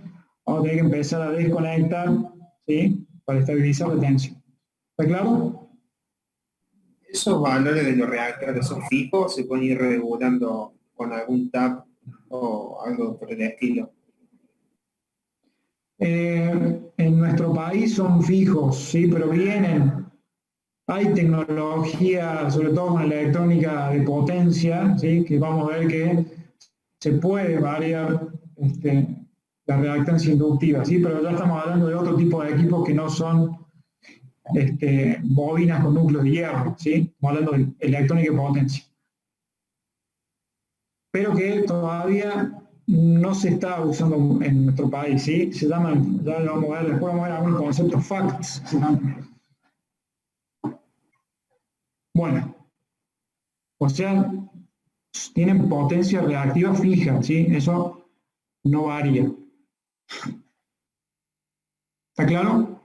vamos a tener que empezar a desconectar, ¿sí? Para estabilizar la tensión. ¿Está claro? ¿Esos valores de los reactores son fijos o se pueden ir regulando con algún TAP o algo por el estilo? En nuestro país son fijos, ¿sí? Pero vienen. Hay tecnología, sobre todo con electrónica de potencia, ¿sí? Que vamos a ver que se puede variar la reactancia inductiva, ¿sí? Pero ya estamos hablando de otro tipo de equipos que no son bobinas con núcleos de hierro, ¿sí? Estamos hablando de electrónica de potencia. Pero que todavía no se está usando en nuestro país, ¿sí? Se llaman, ya lo vamos a ver, después vamos a ver algunos conceptos FACTS, se llaman. Bueno, o sea, tienen potencia reactiva fija, ¿sí? Eso no varía. ¿Está claro?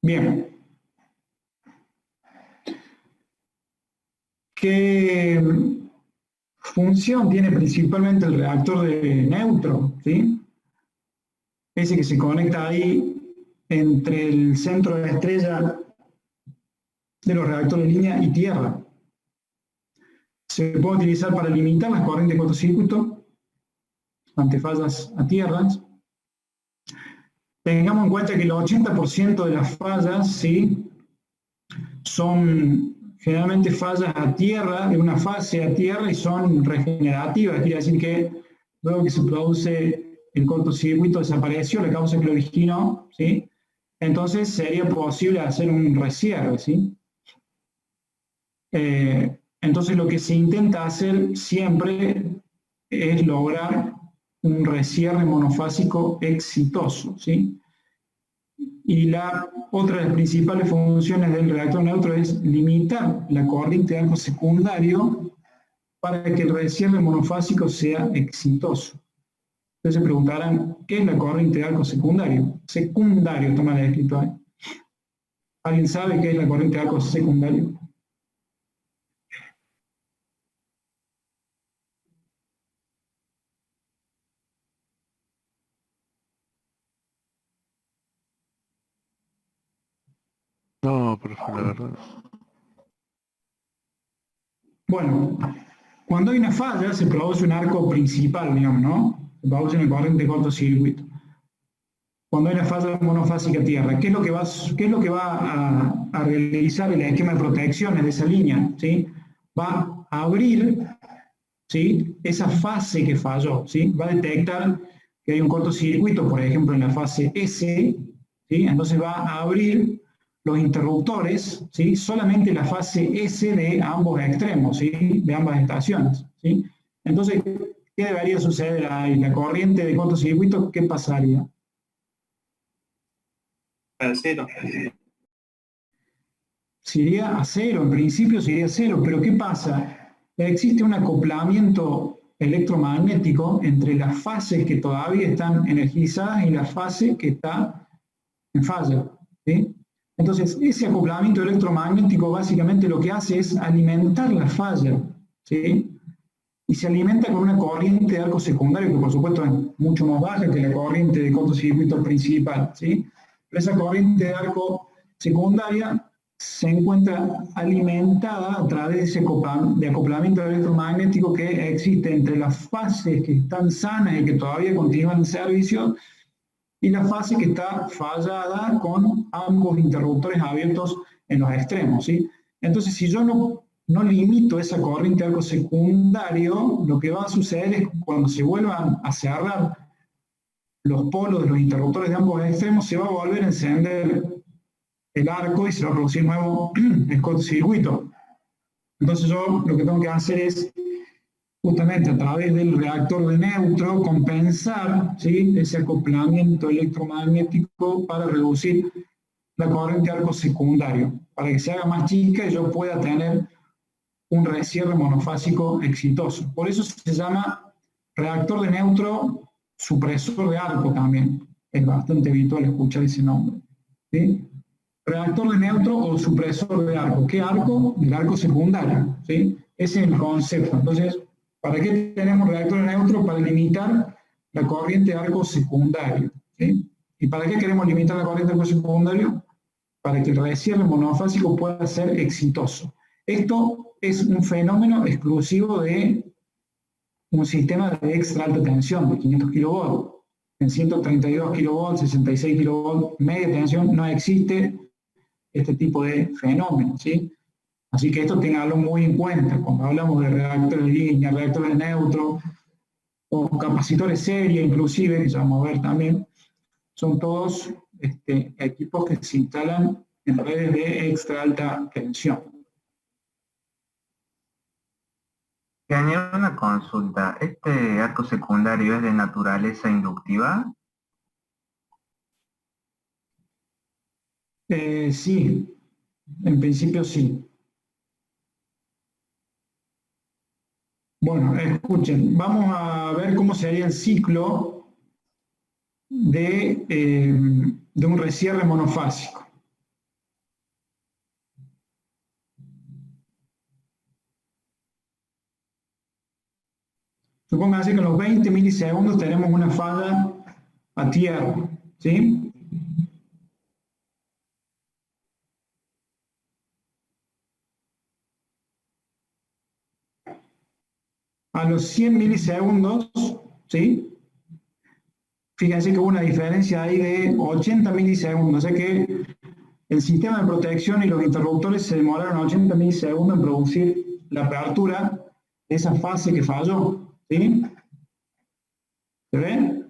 Bien. ¿Qué función tiene principalmente el reactor de neutro? ¿Sí? Ese que se conecta ahí entre el centro de la estrella de los reactores de línea y tierra. Se puede utilizar para limitar las corrientes de cortocircuito ante fallas a tierras. Tengamos en cuenta que el 80% de las fallas, ¿sí?, son generalmente fallas a tierra, de una fase a tierra, y son regenerativas. Quiere decir que luego que se produce el cortocircuito desapareció la causa que lo originó, ¿sí? Entonces sería posible hacer un recierre, ¿sí? Entonces lo que se intenta hacer siempre es lograr un recierre monofásico exitoso, ¿sí? Y la otra de las principales funciones del reactor neutro es limitar la corriente de arco secundario para que el recierre monofásico sea exitoso. Entonces se preguntarán, ¿qué es la corriente de arco secundario? Secundario, está mal escrito ahí. ¿Alguien sabe qué es la corriente de arco secundario? No, profe, la verdad. Bueno, cuando hay una falla se produce un arco principal, digamos, ¿no? Se produce una corriente de cortocircuito. Cuando hay una falla monofásica a tierra, ¿qué es lo que va a realizar el esquema de protecciones de esa línea? ¿Sí? Va a abrir, ¿sí?, esa fase que falló, ¿sí? Va a detectar que hay un cortocircuito, por ejemplo, en la fase S, ¿sí? Entonces va a abrir los interruptores, ¿sí?, solamente la fase S de ambos extremos, ¿sí?, de ambas estaciones, ¿sí? Entonces, ¿qué debería suceder ahí? La corriente de cortocircuito, ¿qué pasaría? Al cero. Se iría a cero, en principio se iría a cero, pero ¿qué pasa? Existe un acoplamiento electromagnético entre las fases que todavía están energizadas y la fase que está en falla, ¿sí? Entonces, ese acoplamiento electromagnético básicamente lo que hace es alimentar la falla, ¿sí? Y se alimenta con una corriente de arco secundario que por supuesto es mucho más baja que la corriente de cortocircuito principal, ¿sí? Pero esa corriente de arco secundaria se encuentra alimentada a través de ese acoplamiento electromagnético que existe entre las fases que están sanas y que todavía continúan en servicio y la fase que está fallada con ambos interruptores abiertos en los extremos, ¿sí? Entonces, si yo no limito esa corriente de arco secundario, lo que va a suceder es que cuando se vuelvan a cerrar los polos de los interruptores de ambos extremos, se va a volver a encender el arco y se va a producir nuevo el cortocircuito. Entonces yo lo que tengo que hacer es justamente a través del reactor de neutro compensar, ¿sí?, ese acoplamiento electromagnético para reducir la corriente de arco secundario, para que se haga más chica y yo pueda tener un recierre monofásico exitoso. Por eso se llama reactor de neutro supresor de arco también. Es bastante habitual escuchar ese nombre, ¿sí? Reactor de neutro o supresor de arco. ¿Qué arco? El arco secundario, ¿sí? Ese es el concepto. Entonces, ¿para qué tenemos reactor de neutro? Para limitar la corriente de arco secundario, ¿sí? ¿Y para qué queremos limitar la corriente de arco secundario? Para que el recierre monofásico pueda ser exitoso. Esto es un fenómeno exclusivo de un sistema de extra alta tensión de 500 kV. En 132 kV, 66 kV, media tensión, no existe este tipo de fenómeno, ¿sí? Así que esto tenganlo muy en cuenta cuando hablamos de reactores de línea, reactores de neutro o capacitores serie inclusive, que ya vamos a ver también, son todos equipos que se instalan en redes de extra alta tensión. Tenía una consulta. ¿Este arco secundario es de naturaleza inductiva? Sí, en principio sí. Bueno, escuchen, vamos a ver cómo sería el ciclo de un recierre monofásico. Supónganse que en los 20 milisegundos tenemos una falla a tierra, ¿sí? A los 100 milisegundos, ¿sí? Fíjense que hubo una diferencia ahí de 80 milisegundos, o sea que el sistema de protección y los interruptores se demoraron 80 milisegundos en producir la apertura de esa fase que falló, ¿sí? ¿Se ve?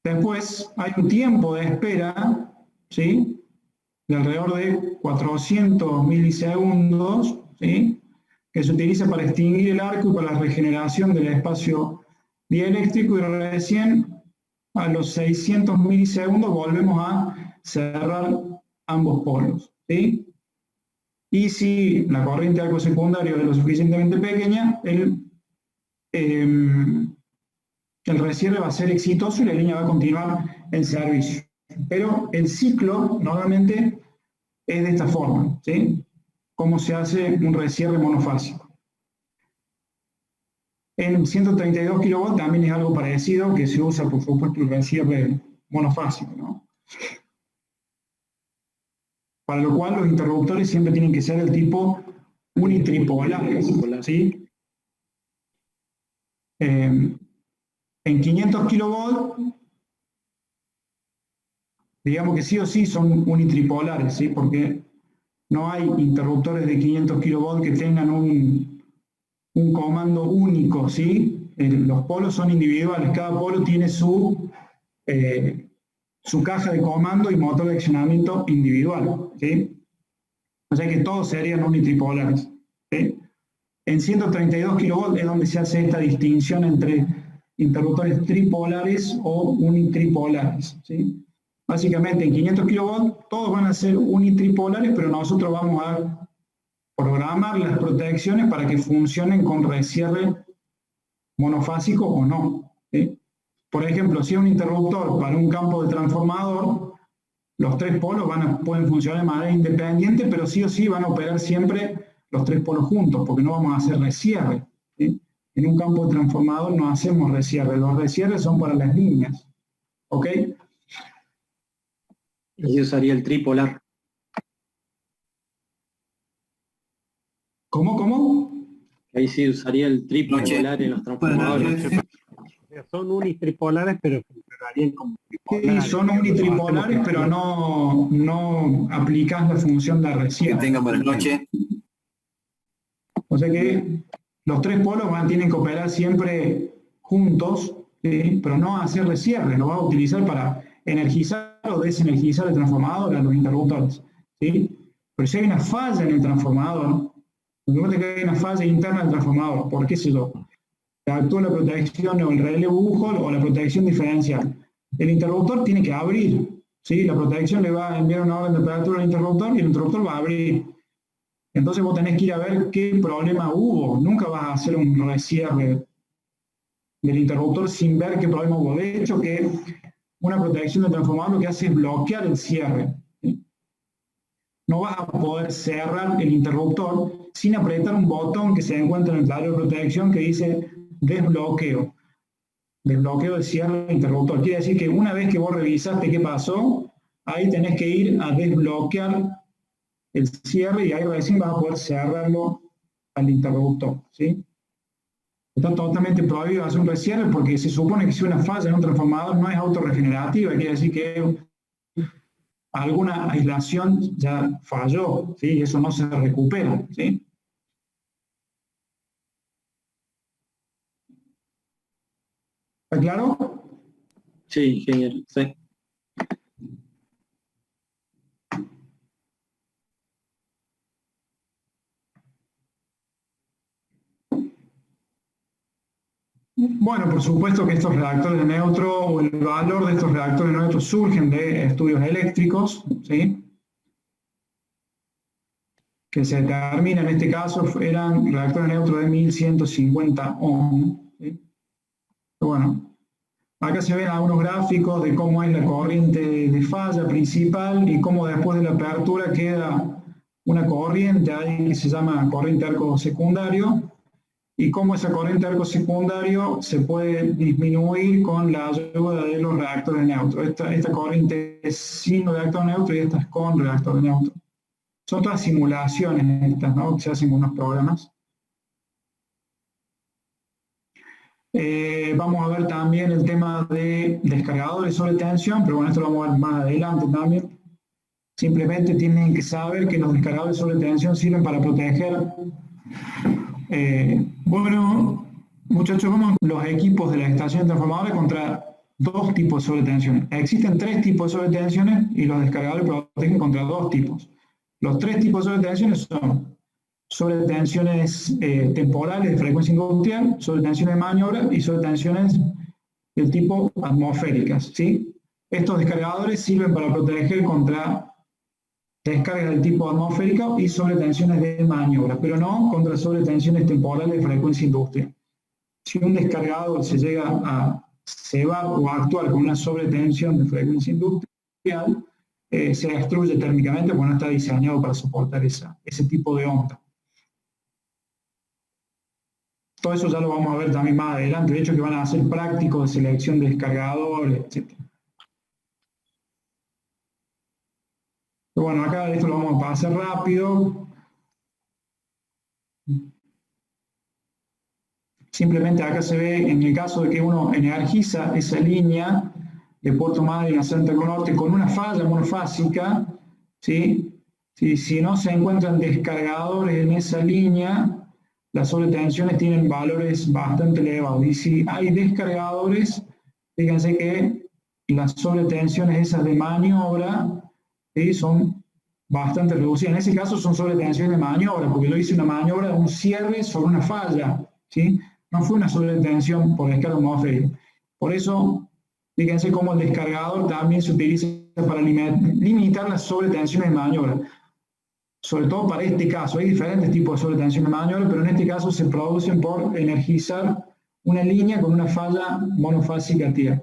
Después hay un tiempo de espera, ¿sí?, de alrededor de 400 milisegundos, ¿sí?, que se utiliza para extinguir el arco y para la regeneración del espacio dieléctrico, y recién a los 600 milisegundos volvemos a cerrar ambos polos, ¿sí? Y si la corriente de arco secundario es lo suficientemente pequeña, el recierre va a ser exitoso y la línea va a continuar en servicio. Pero el ciclo normalmente es de esta forma, ¿sí? Cómo se hace un recierre monofásico. En 132 kV también es algo parecido, que se usa, por supuesto, el recierre monofásico, ¿no? Para lo cual los interruptores siempre tienen que ser del tipo unitripolar, ¿sí? En 500 kV, digamos que sí o sí son unitripolares, ¿sí? Porque no hay interruptores de 500 kV que tengan un comando único, ¿sí? Los polos son individuales, cada polo tiene su caja de comando y motor de accionamiento individual, ¿sí? O sea que todos serían unitripolares, ¿sí? En 132 kV es donde se hace esta distinción entre interruptores tripolares o unitripolares, ¿sí? Básicamente en 500 kV todos van a ser unitripolares, pero nosotros vamos a programar las protecciones para que funcionen con recierre monofásico o no, ¿sí? Por ejemplo, si es un interruptor para un campo de transformador, los tres polos pueden funcionar de manera independiente, pero sí o sí van a operar siempre los tres polos juntos, porque no vamos a hacer rescierre, ¿sí? En un campo de transformador no hacemos rescierre, los rescierres son para las líneas, ¿ok? Y usaría el tripolar. ¿Cómo? Ahí sí usaría el tripolar en los transformadores. Son unitripolares, pero funcionarían como Sí, tripolares. son unitripolares, pero no aplicas la función de rescierre. Que tengan buenas noches. O sea que los tres polos tienen que operar siempre juntos, ¿sí? Pero no hacer rescierre, lo vas a utilizar para energizar o desenergizar el transformador a los interruptores, ¿sí? Pero si hay una falla en el transformador, suponete que hay una falla interna del transformador, por qué sé yo, actúa la protección o el relevo Buchholz o la protección diferencial. El interruptor tiene que abrir, ¿sí? La protección le va a enviar una orden de temperatura al interruptor y el interruptor va a abrir. Entonces vos tenés que ir a ver qué problema hubo. Nunca vas a hacer un rescierre del interruptor sin ver qué problema hubo. De hecho, que una protección de transformador lo que hace es bloquear el cierre, ¿sí? No vas a poder cerrar el interruptor sin apretar un botón que se encuentra en el tablero de protección que dice desbloqueo. Desbloqueo del cierre del interruptor. Quiere decir que una vez que vos revisaste qué pasó, ahí tenés que ir a desbloquear el cierre y ahí recién vas a poder cerrarlo al interruptor, ¿sí? Está totalmente prohibido hacer un rescierre porque se supone que si una falla en un transformador no es autorregenerativa, quiere decir que alguna aislación ya falló, ¿sí? Y eso no se recupera, ¿sí? ¿Está claro? Sí, ingeniero, sí. Bueno, por supuesto que estos reactores de neutro o el valor de estos reactores de neutro surgen de estudios eléctricos, ¿sí? Que se determina en este caso eran reactores de neutro de 1150 ohm, ¿sí? Bueno, acá se ven algunos gráficos de cómo es la corriente de falla principal y cómo después de la apertura queda una corriente ahí que se llama corriente arco secundario y cómo esa corriente arco secundario se puede disminuir con la ayuda de los reactores neutro. Esta corriente es sin reactor neutro y esta es con reactor neutro. Son todas simulaciones estas, ¿no? Que se hacen con unos programas. Vamos a ver también el tema de descargadores sobre tensión, pero bueno, esto lo vamos a ver más adelante también. Simplemente tienen que saber que los descargadores sobre tensión sirven para proteger. Bueno, muchachos, vamos a los equipos de las estaciones transformadoras contra dos tipos de sobretensiones. Existen tres tipos de sobretensiones y los descargadores protegen contra dos tipos. Los tres tipos de sobretensiones son sobretensiones temporales de frecuencia industrial, sobretensiones de maniobra y sobretensiones del tipo atmosféricas, ¿sí? Estos descargadores sirven para proteger contra descargas del tipo atmosférica y sobretensiones de maniobra, pero no contra sobretensiones temporales de frecuencia industrial. Si un descargador se llega a cebar o a actuar con una sobretensión de frecuencia industrial, se destruye térmicamente porque no está diseñado para soportar ese tipo de onda. Todo eso ya lo vamos a ver también más adelante, de hecho que van a hacer prácticos de selección de descargadores, etc. Pero bueno, acá esto lo vamos a pasar rápido. Simplemente acá se ve, en el caso de que uno energiza esa línea de puerto madre y la centro norte con una falla monofásica, ¿sí? Si no se encuentran descargadores en esa línea, las sobretensiones tienen valores bastante elevados. Y si hay descargadores, fíjense que las sobretensiones esas de maniobra, ¿sí? Son bastante reducidas. En ese caso son sobretensiones de maniobra, porque yo hice una maniobra de un cierre sobre una falla, ¿sí? No fue una sobretensión por descarga atmosférica. Por eso, fíjense cómo el descargador también se utiliza para limitar las sobretensiones de maniobra. sobre todo para este caso. Hay diferentes tipos de sobretensiones mayores, pero en este caso se producen por energizar una línea con una falla monofásica tierra.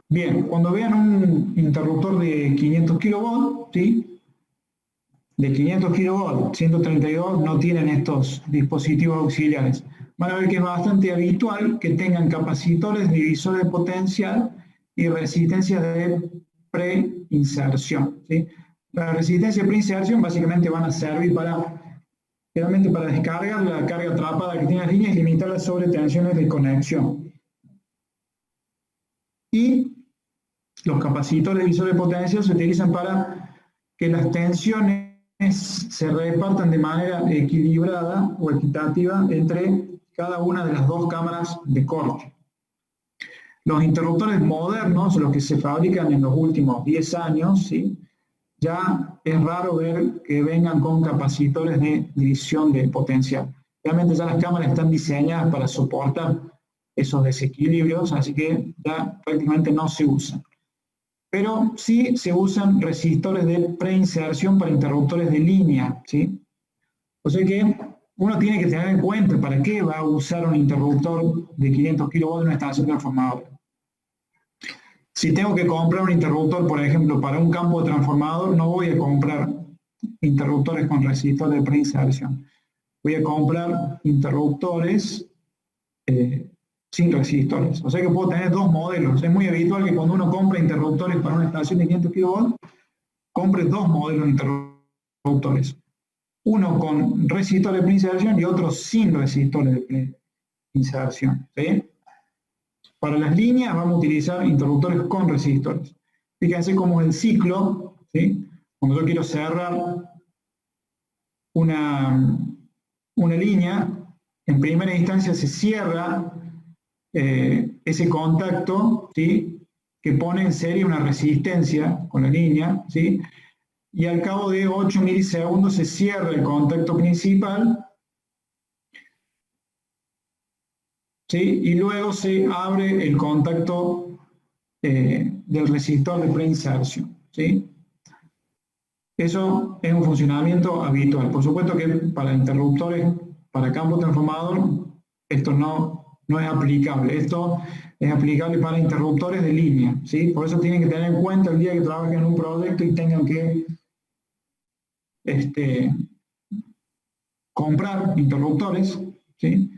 Bien, cuando vean un interruptor de 500 kV, ¿sí? De 500 kV, 132 no tienen estos dispositivos auxiliares. Van a ver que es bastante habitual que tengan capacitores, divisores de potencial y resistencias de preinserción, ¿sí? La resistencia de preinserción básicamente van a servir generalmente para descargar la carga atrapada que tiene las líneas y limitar las sobretensiones de conexión. Y los capacitores divisores de potencia se utilizan para que las tensiones se repartan de manera equilibrada o equitativa entre cada una de las dos cámaras de corte. Los interruptores modernos, los que se fabrican en los últimos 10 años, ¿sí? Ya es raro ver que vengan con capacitores de división de potencial. Realmente ya las cámaras están diseñadas para soportar esos desequilibrios, así que ya prácticamente no se usan. Pero sí se usan resistores de preinserción para interruptores de línea, ¿sí? O sea que uno tiene que tener en cuenta para qué va a usar un interruptor de 500 kV en una estación transformadora. Si tengo que comprar un interruptor, por ejemplo, para un campo de transformador, no voy a comprar interruptores con resistores de preinserción. Voy a comprar interruptores sin resistores. O sea que puedo tener dos modelos. Es muy habitual que cuando uno compra interruptores para una estación de 500 kV, compre dos modelos de interruptores. Uno con resistores de preinserción y otro sin resistores de preinserción, ¿sí? Para las líneas vamos a utilizar interruptores con resistores. Fíjense cómo es el ciclo, ¿sí? Cuando yo quiero cerrar una línea, en primera instancia se cierra ese contacto, ¿sí? Que pone en serie una resistencia con la línea, ¿sí? Y al cabo de 8 milisegundos se cierra el contacto principal, ¿sí? Y luego se abre el contacto del resistor de preinserción, ¿sí? Eso es un funcionamiento habitual. Por supuesto que para interruptores, para campo transformador, esto no es aplicable. Esto es aplicable para interruptores de línea, ¿sí? Por eso tienen que tener en cuenta el día que trabajen en un proyecto y tengan que comprar interruptores, ¿sí?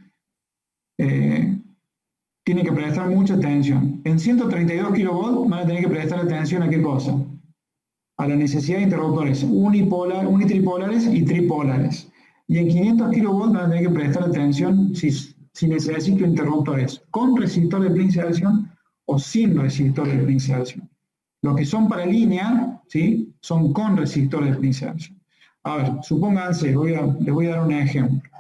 Tienen que prestar mucha atención. En 132 kV van a tener que prestar atención a qué cosa. A la necesidad de interruptores unitripolares y tripolares. Y en 500 kV van a tener que prestar atención si necesito interruptores con resistor de preinserción o sin resistor de preinserción. Los que son para línea, ¿sí? Son con resistor de preinserción. A ver, supónganse, les voy a dar un ejemplo.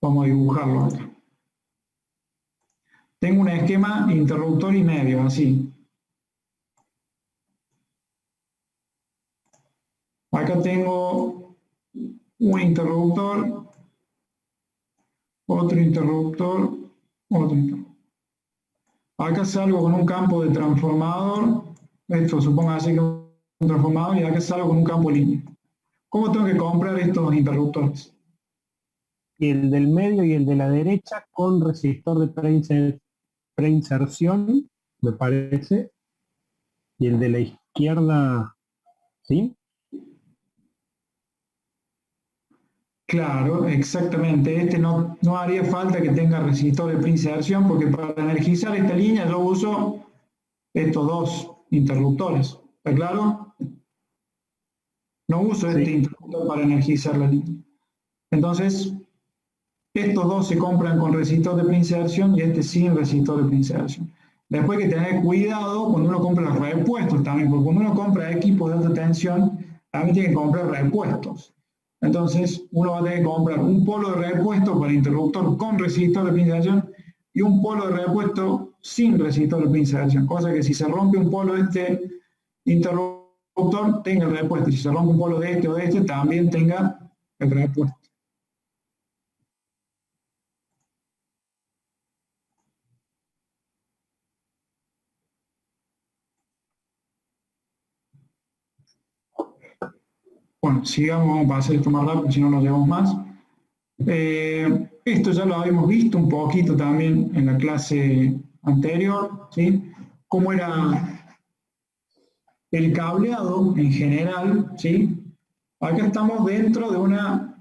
Vamos a dibujarlo. Tengo un esquema interruptor y medio, así. Acá tengo un interruptor, otro interruptor, otro interruptor. Acá salgo con un campo de transformador, esto supóngase que es un transformador, y acá salgo con un campo de línea. ¿Cómo tengo que comprar estos interruptores? Y el del medio y el de la derecha con resistor de preinserción, me parece. Y el de la izquierda, ¿sí? Claro, exactamente. Este no haría falta que tenga resistor de preinserción porque para energizar esta línea yo uso estos dos interruptores. ¿Está claro? No uso este interruptor para energizar la línea. Entonces, estos dos se compran con resistor de preinserción y este sin resistor de preinserción. Después hay que tener cuidado cuando uno compra los repuestos también, porque cuando uno compra equipos de alta tensión, también tiene que comprar repuestos. Entonces, uno va a tener que comprar un polo de repuesto para interruptor con resistor de preinserción y un polo de repuesto sin resistor de preinserción. Cosa que si se rompe un polo de este interruptor, tenga el repuesto. Si se rompe un polo de este o de este, también tenga el repuesto. Bueno, sigamos, vamos a pasar esto más rápido, si no nos llevamos más. Esto ya lo habíamos visto un poquito también en la clase anterior, ¿sí? Cómo era el cableado en general, ¿sí? Acá estamos dentro de una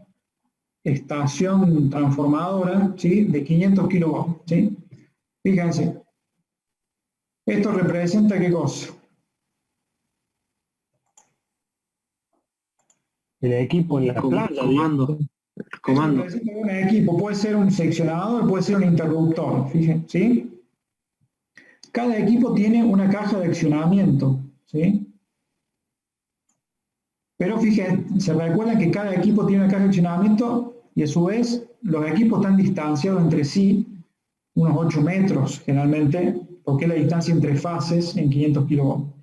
estación transformadora, ¿sí? De 500 kilovolts, ¿sí? Fíjense, esto representa ¿qué cosa? El equipo en la playa. Comando. El comando. Esto representa un equipo, puede ser un seccionador, puede ser un interruptor, fíjense, ¿sí? Cada equipo tiene una caja de accionamiento, ¿sí? Pero fíjense, se recuerdan que cada equipo tiene una caja de accionamiento y a su vez los equipos están distanciados entre sí unos 8 metros generalmente, porque es la distancia entre fases en 500 kilovolts.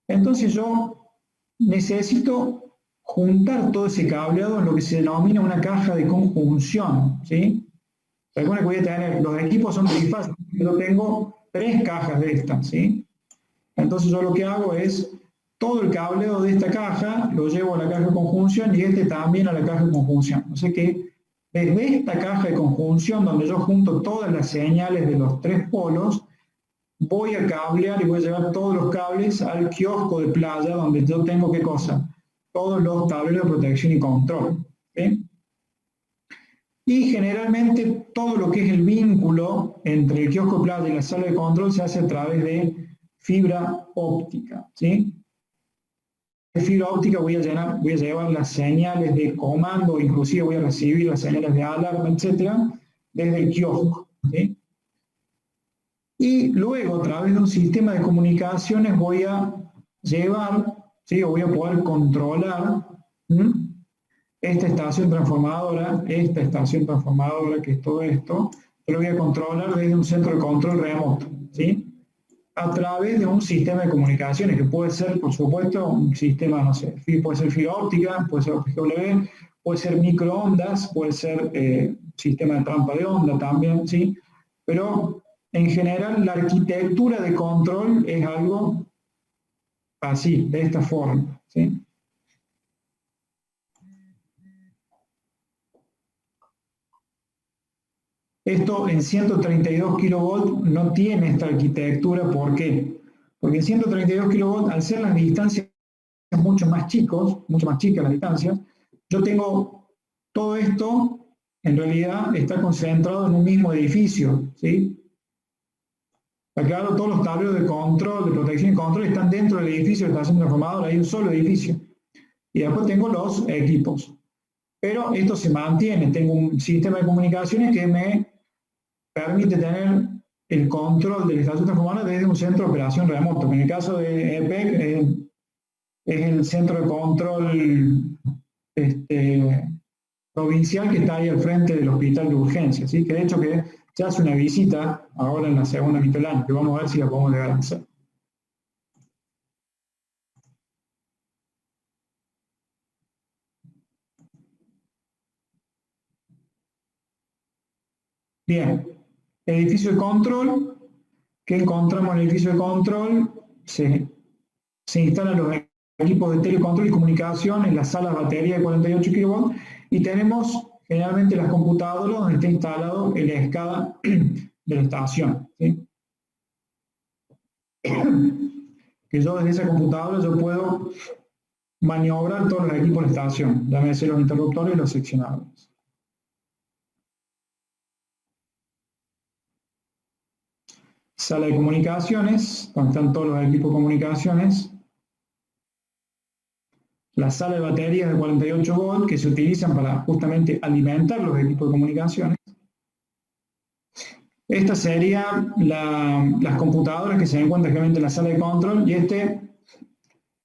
Entonces yo necesito juntar todo ese cableado en lo que se denomina una caja de conjunción, ¿sí? Recuerden que voy a tener, los equipos son trifases, yo tengo 3 cajas de estas, ¿sí? Entonces yo lo que hago es, todo el cableado de esta caja lo llevo a la caja de conjunción y este también a la caja de conjunción. O sea que desde esta caja de conjunción, donde yo junto todas las señales de los 3 polos, voy a cablear y voy a llevar todos los cables al kiosco de playa, donde yo tengo, ¿qué cosa? Todos los tableros de protección y control, ¿sí? Y generalmente todo lo que es el vínculo entre el kiosco de playa y la sala de control se hace a través de fibra óptica, ¿sí? De fibra óptica voy a llevar las señales de comando, inclusive voy a recibir las señales de alarma, etcétera, desde el kiosco, ¿sí? Y luego a través de un sistema de comunicaciones voy a llevar, ¿sí? O voy a poder controlar esta estación transformadora, que es todo esto, yo lo voy a controlar desde un centro de control remoto, ¿sí? A través de un sistema de comunicaciones, que puede ser, por supuesto, un sistema, no sé, puede ser fibra óptica, puede ser OPGW, puede ser microondas, puede ser sistema de trampa de onda también, ¿sí? Pero en general la arquitectura de control es algo así, de esta forma, ¿sí? Esto en 132 kilovolts no tiene esta arquitectura, ¿por qué? Porque en 132 kilovolts, al ser las distancias mucho más chicas las distancias, yo tengo todo esto, en realidad está concentrado en un mismo edificio, ¿sí? Claro, todos los tableros de control, de protección y control están dentro del edificio de estación transformadora, hay un solo edificio. Y después tengo los equipos. Pero esto se mantiene, tengo un sistema de comunicaciones que me permite tener el control de la estación transformadora desde un centro de operación remoto. En el caso de EPEC es el centro de control provincial que está ahí al frente del hospital de urgencias, ¿sí? Que de hecho que se hace una visita ahora en la segunda mitad del año, que vamos a ver si la podemos llegar a hacer. Bien, el edificio de control, ¿qué encontramos en el edificio de control? Se instalan los equipos de telecontrol y comunicación en las salas batería de 48 kW y tenemos generalmente las computadoras donde está instalado el SCADA de la estación, ¿sí? Que yo desde esa computadora yo puedo maniobrar todos los equipos de la estación, llámese los interruptores y los seccionadores. Sala de comunicaciones, donde están todos los equipos de comunicaciones. La sala de baterías de 48 volts que se utilizan para justamente alimentar los equipos de comunicaciones. Estas serían las computadoras que se encuentran realmente en la sala de control y este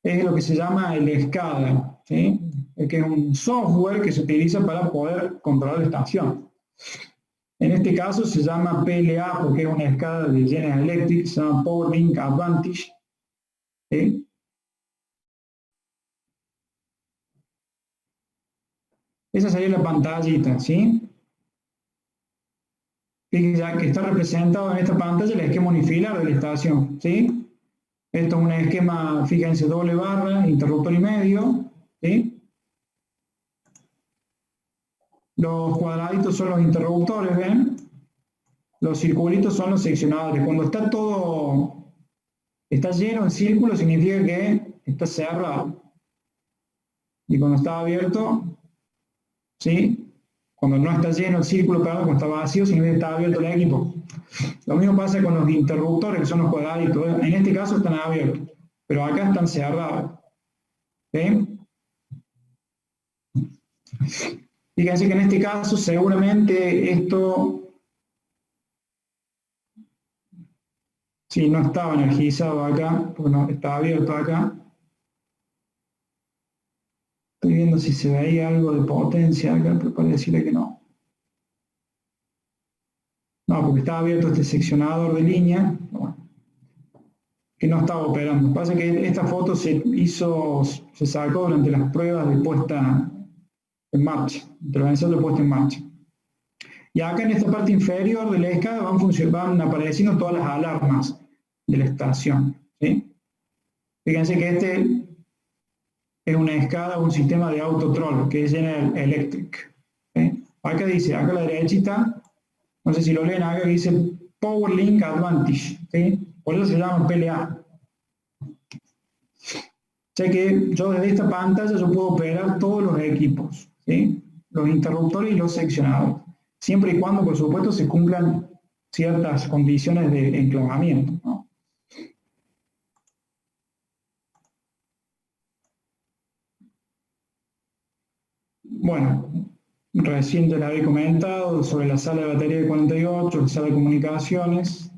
es lo que se llama el SCADA, ¿sí? Que es un software que se utiliza para poder controlar la estación. En este caso se llama PLA porque es una SCADA de General Electric, se llama PowerLink Advantage, ¿sí? Esa sería la pantallita, ¿sí? Fíjense ya que está representado en esta pantalla el esquema unifilar de la estación, ¿sí? Esto es un esquema, fíjense, doble barra, interruptor y medio, ¿sí? Los cuadraditos son los interruptores, ¿ven? Los circulitos son los seccionadores. Cuando está todo, está lleno en círculo, significa que está cerrado. Y cuando está abierto, ¿sí? Cuando no está lleno el círculo, perdón, cuando está vacío, significa que está abierto el equipo. Lo mismo pasa con los interruptores, que son los cuadraditos. En este caso están abiertos, pero acá están cerrados. ¿Sí? Fíjense que en este caso seguramente esto sí no estaba energizado acá, porque no, estaba abierto acá. Estoy viendo si se veía algo de potencia acá, pero pareciera que no. No, porque estaba abierto este seccionador de línea, bueno, que no estaba operando. Pasa que esta foto se sacó durante las pruebas de puesta en marcha, intervención de puesta en marcha. Y acá en esta parte inferior de la escala van apareciendo todas las alarmas de la estación, ¿sí? Fíjense que este es una escala, un sistema de autotrol, que es General Electric, ¿sí? Acá dice, acá a la derechita, no sé si lo leen, acá dice Power Link Advantage, ¿sí? Por eso se llama PLA. O sea que yo desde esta pantalla yo puedo operar todos los equipos, ¿sí? Los interruptores y los seccionadores, siempre y cuando, por supuesto, se cumplan ciertas condiciones de enclavamiento, ¿no? Bueno, recién ya les había comentado sobre la sala de batería de 48, la sala de comunicaciones.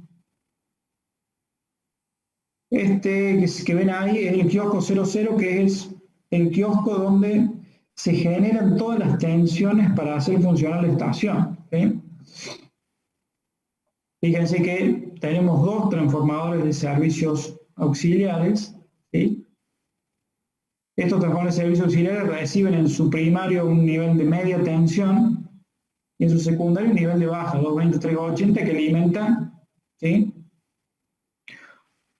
Este que ven ahí es el kiosco 00, que es el kiosco donde se generan todas las tensiones para hacer funcionar la estación, ¿sí? Fíjense que tenemos dos transformadores de servicios auxiliares, ¿sí? Estos transformadores de servicios auxiliares reciben en su primario un nivel de media tensión y en su secundario un nivel de baja, 220, 380, que alimenta, ¿sí?,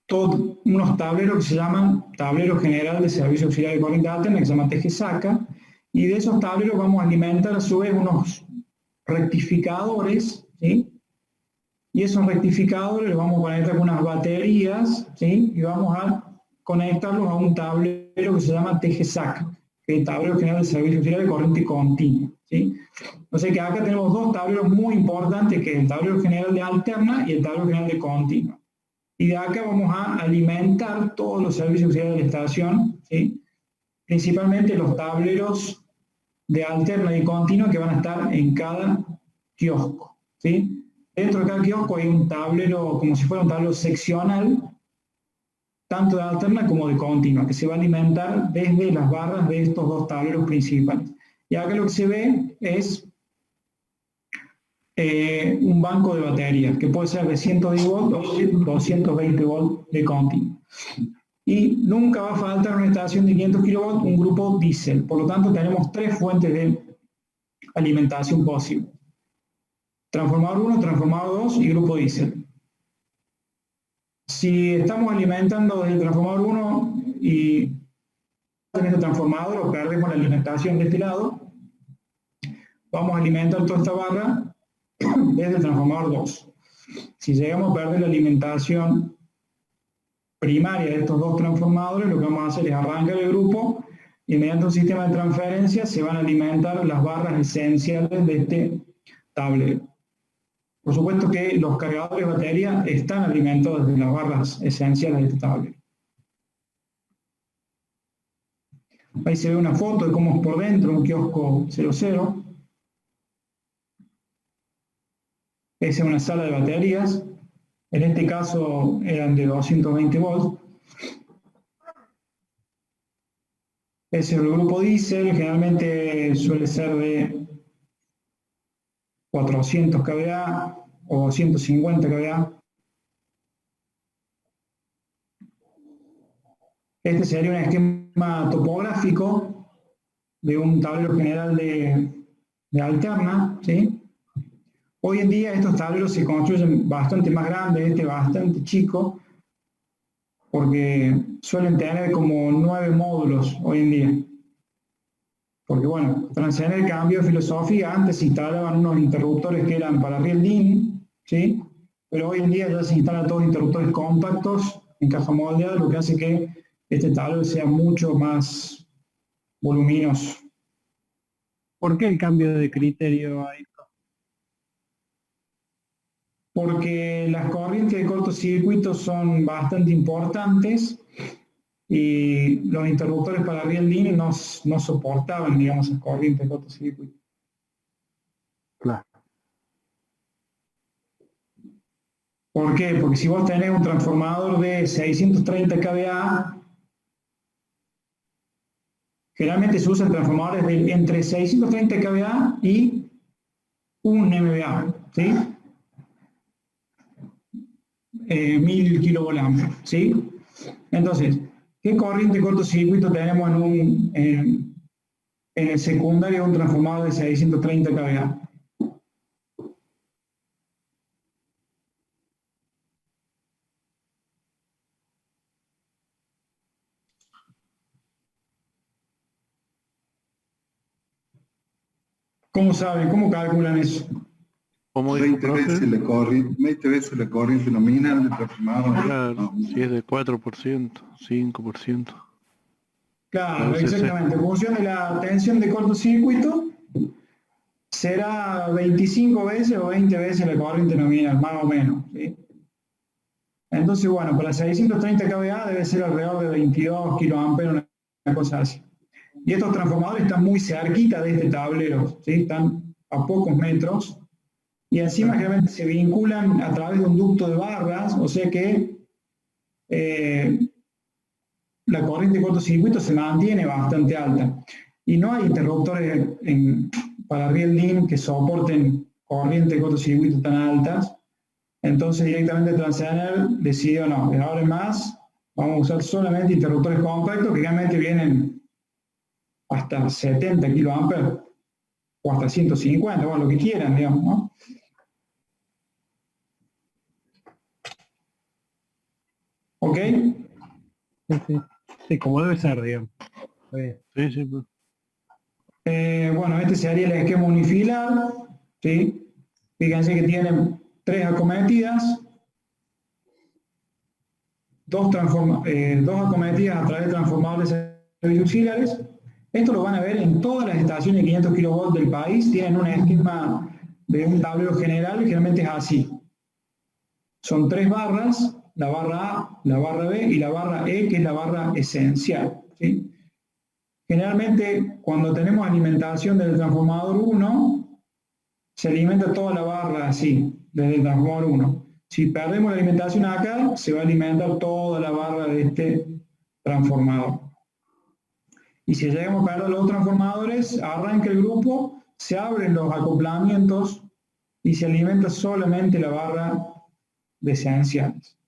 todos unos tableros que se llaman tablero general de servicio auxiliar de corriente alterna, que se llama TG-SACA, y de esos tableros vamos a alimentar a su vez unos rectificadores, ¿sí? Y esos rectificadores los vamos a conectar con unas baterías, ¿sí? Y vamos a conectarlos a un tablero que se llama TG-SACA, que es el tablero general de servicio auxiliar de corriente continua, ¿sí? O sea que acá tenemos dos tableros muy importantes, que es el tablero general de alterna y el tablero general de continua. Y de acá vamos a alimentar todos los servicios auxiliares de la estación, ¿sí? Principalmente los tableros de alterna y continua que van a estar en cada kiosco, ¿sí? Dentro de cada kiosco hay un tablero, como si fuera un tablero seccional, tanto de alterna como de continua, que se va a alimentar desde las barras de estos dos tableros principales. Y acá lo que se ve es un banco de baterías, que puede ser de 110 volts o 220 volts de continuo. Y nunca va a faltar en una estación de 500 kV un grupo diésel. Por lo tanto, tenemos tres fuentes de alimentación posible: transformador 1, transformador 2 y grupo diésel. Si estamos alimentando desde el transformador 1 y en este transformador o perdemos la alimentación de este lado, vamos a alimentar toda esta barra desde el transformador 2. Si llegamos a perder la alimentación primaria de estos dos transformadores, lo que vamos a hacer es arrancar el grupo y mediante un sistema de transferencia se van a alimentar las barras esenciales de este tablero. Por supuesto que los cargadores de batería están alimentados desde las barras esenciales de este tablero. Ahí se ve una foto de cómo es por dentro un kiosco 00. Esa es una sala de baterías. En este caso eran de 220 volts. Ese es el grupo diésel, generalmente suele ser de 400 kVA o 150 kVA. Este sería un esquema topográfico de un tablero general de alterna, ¿sí? Hoy en día estos tableros se construyen bastante más grandes, bastante chico, porque suelen tener como 9 módulos hoy en día. Porque bueno, tras el cambio de filosofía, antes se instalaban unos interruptores que eran para riel DIN, ¿sí? Pero hoy en día ya se instalan todos interruptores compactos en caja moldeada, lo que hace que este tablero sea mucho más voluminoso. ¿Por qué el cambio de criterio ahí? Porque las corrientes de cortocircuito son bastante importantes y los interruptores para riel DIN no soportaban, digamos, esas corrientes de cortocircuito. Claro. ¿Por qué? Porque si vos tenés un transformador de 630 kVA, generalmente se usan transformadores de entre 630 kVA y 1 MVA, ¿sí? 1000 kilovoltios, ¿sí? Entonces, ¿qué corriente de cortocircuito tenemos en el secundario de un transformador de 630 kVA? ¿Cómo saben? ¿Cómo calculan eso? ¿Cómo dijo, 20 veces profe? la corriente nominal del transformador. Claro, si es de 4%, 5%. Claro, Entonces, exactamente. En función de la tensión de cortocircuito, será 25 veces o 20 veces la corriente nominal, más o menos, ¿sí? Entonces, bueno, para 630 kVA debe ser alrededor de 22 kiloamperes, una cosa así. Y estos transformadores están muy cerquita de este tablero, ¿sí? Están a pocos metros. Y encima generalmente se vinculan a través de un ducto de barras, o sea que la corriente de cortocircuito se mantiene bastante alta. Y no hay interruptores para riel DIN que soporten corriente de cortocircuito tan altas. Entonces directamente Transenergia decidió, no, de ahora en más vamos a usar solamente interruptores compactos que realmente vienen hasta 70 kiloamperes o hasta 150, bueno, lo que quieran, digamos, ¿no? ¿Ok? Sí, como debe ser, digamos. sí, sí, pues. Bueno, este sería el esquema unifilar, ¿sí? Fíjense que tienen 3 acometidas, dos acometidas a través de transformadores auxiliares. Esto lo van a ver en todas las estaciones de 500 kV del país, tienen un esquema de un tablero general, generalmente es así. Son 3 barras, la barra A, la barra B y la barra E, que es la barra esencial, ¿sí? Generalmente, cuando tenemos alimentación del transformador 1, se alimenta toda la barra así, desde el transformador 1. Si perdemos la alimentación acá, se va a alimentar toda la barra de este transformador. Y si llegamos a perder los transformadores, arranca el grupo, se abren los acoplamientos y se alimenta solamente la barra de esenciales.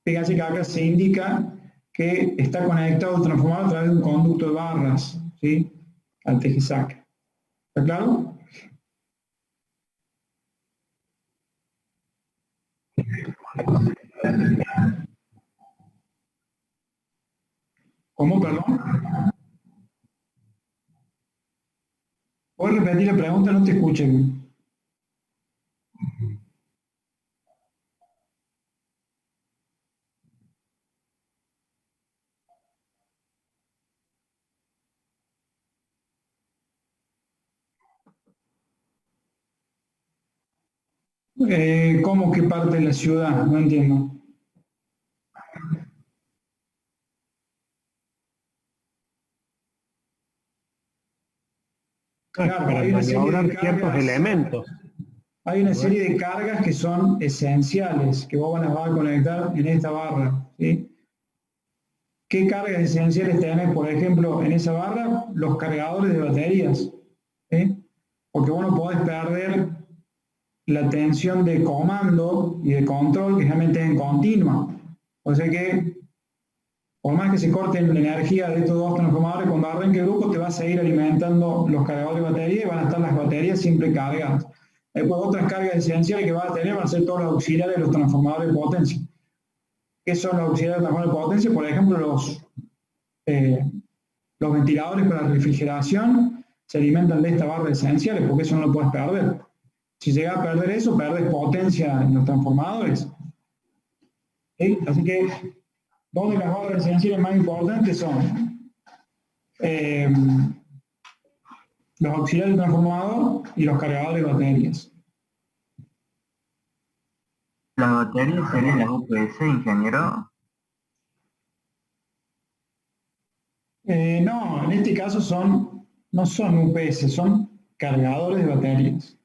Fíjense que acá se indica que está conectado el transformador a través de un conducto de barras, ¿sí? Al tejisaca. ¿Está claro? ¿Cómo, perdón? ¿Puedes repetir la pregunta? No te escuché bien. ¿Cómo que parte de la ciudad? No entiendo. Claro, para hay una serie maniobrar de ciertos cargas. elementos. Hay una serie de cargas que son esenciales, que vos las vas a conectar en esta barra, ¿sí? ¿Qué cargas esenciales tenés, por ejemplo, en esa barra? Los cargadores de baterías, ¿sí? Porque vos no podés perder la tensión de comando y de control, que realmente es en continua. O sea que por más que se corten la energía de estos dos transformadores, cuando arranque el grupo te va a seguir alimentando los cargadores de batería y van a estar las baterías siempre cargadas. Después otras cargas esenciales que vas a tener van a ser todos los auxiliares de los transformadores de potencia. ¿Qué son los auxiliares de transformadores de potencia? Por ejemplo, los ventiladores para refrigeración se alimentan de esta barra de esenciales, porque eso no lo puedes perder. Si llegas a perder eso, perdes potencia en los transformadores. ¿Sí? Así que dos de las barras esenciales más importantes son los auxiliares de transformador y los cargadores de baterías. ¿Las baterías serían las UPS, ingeniero? No, en este caso no son UPS, son cargadores de baterías.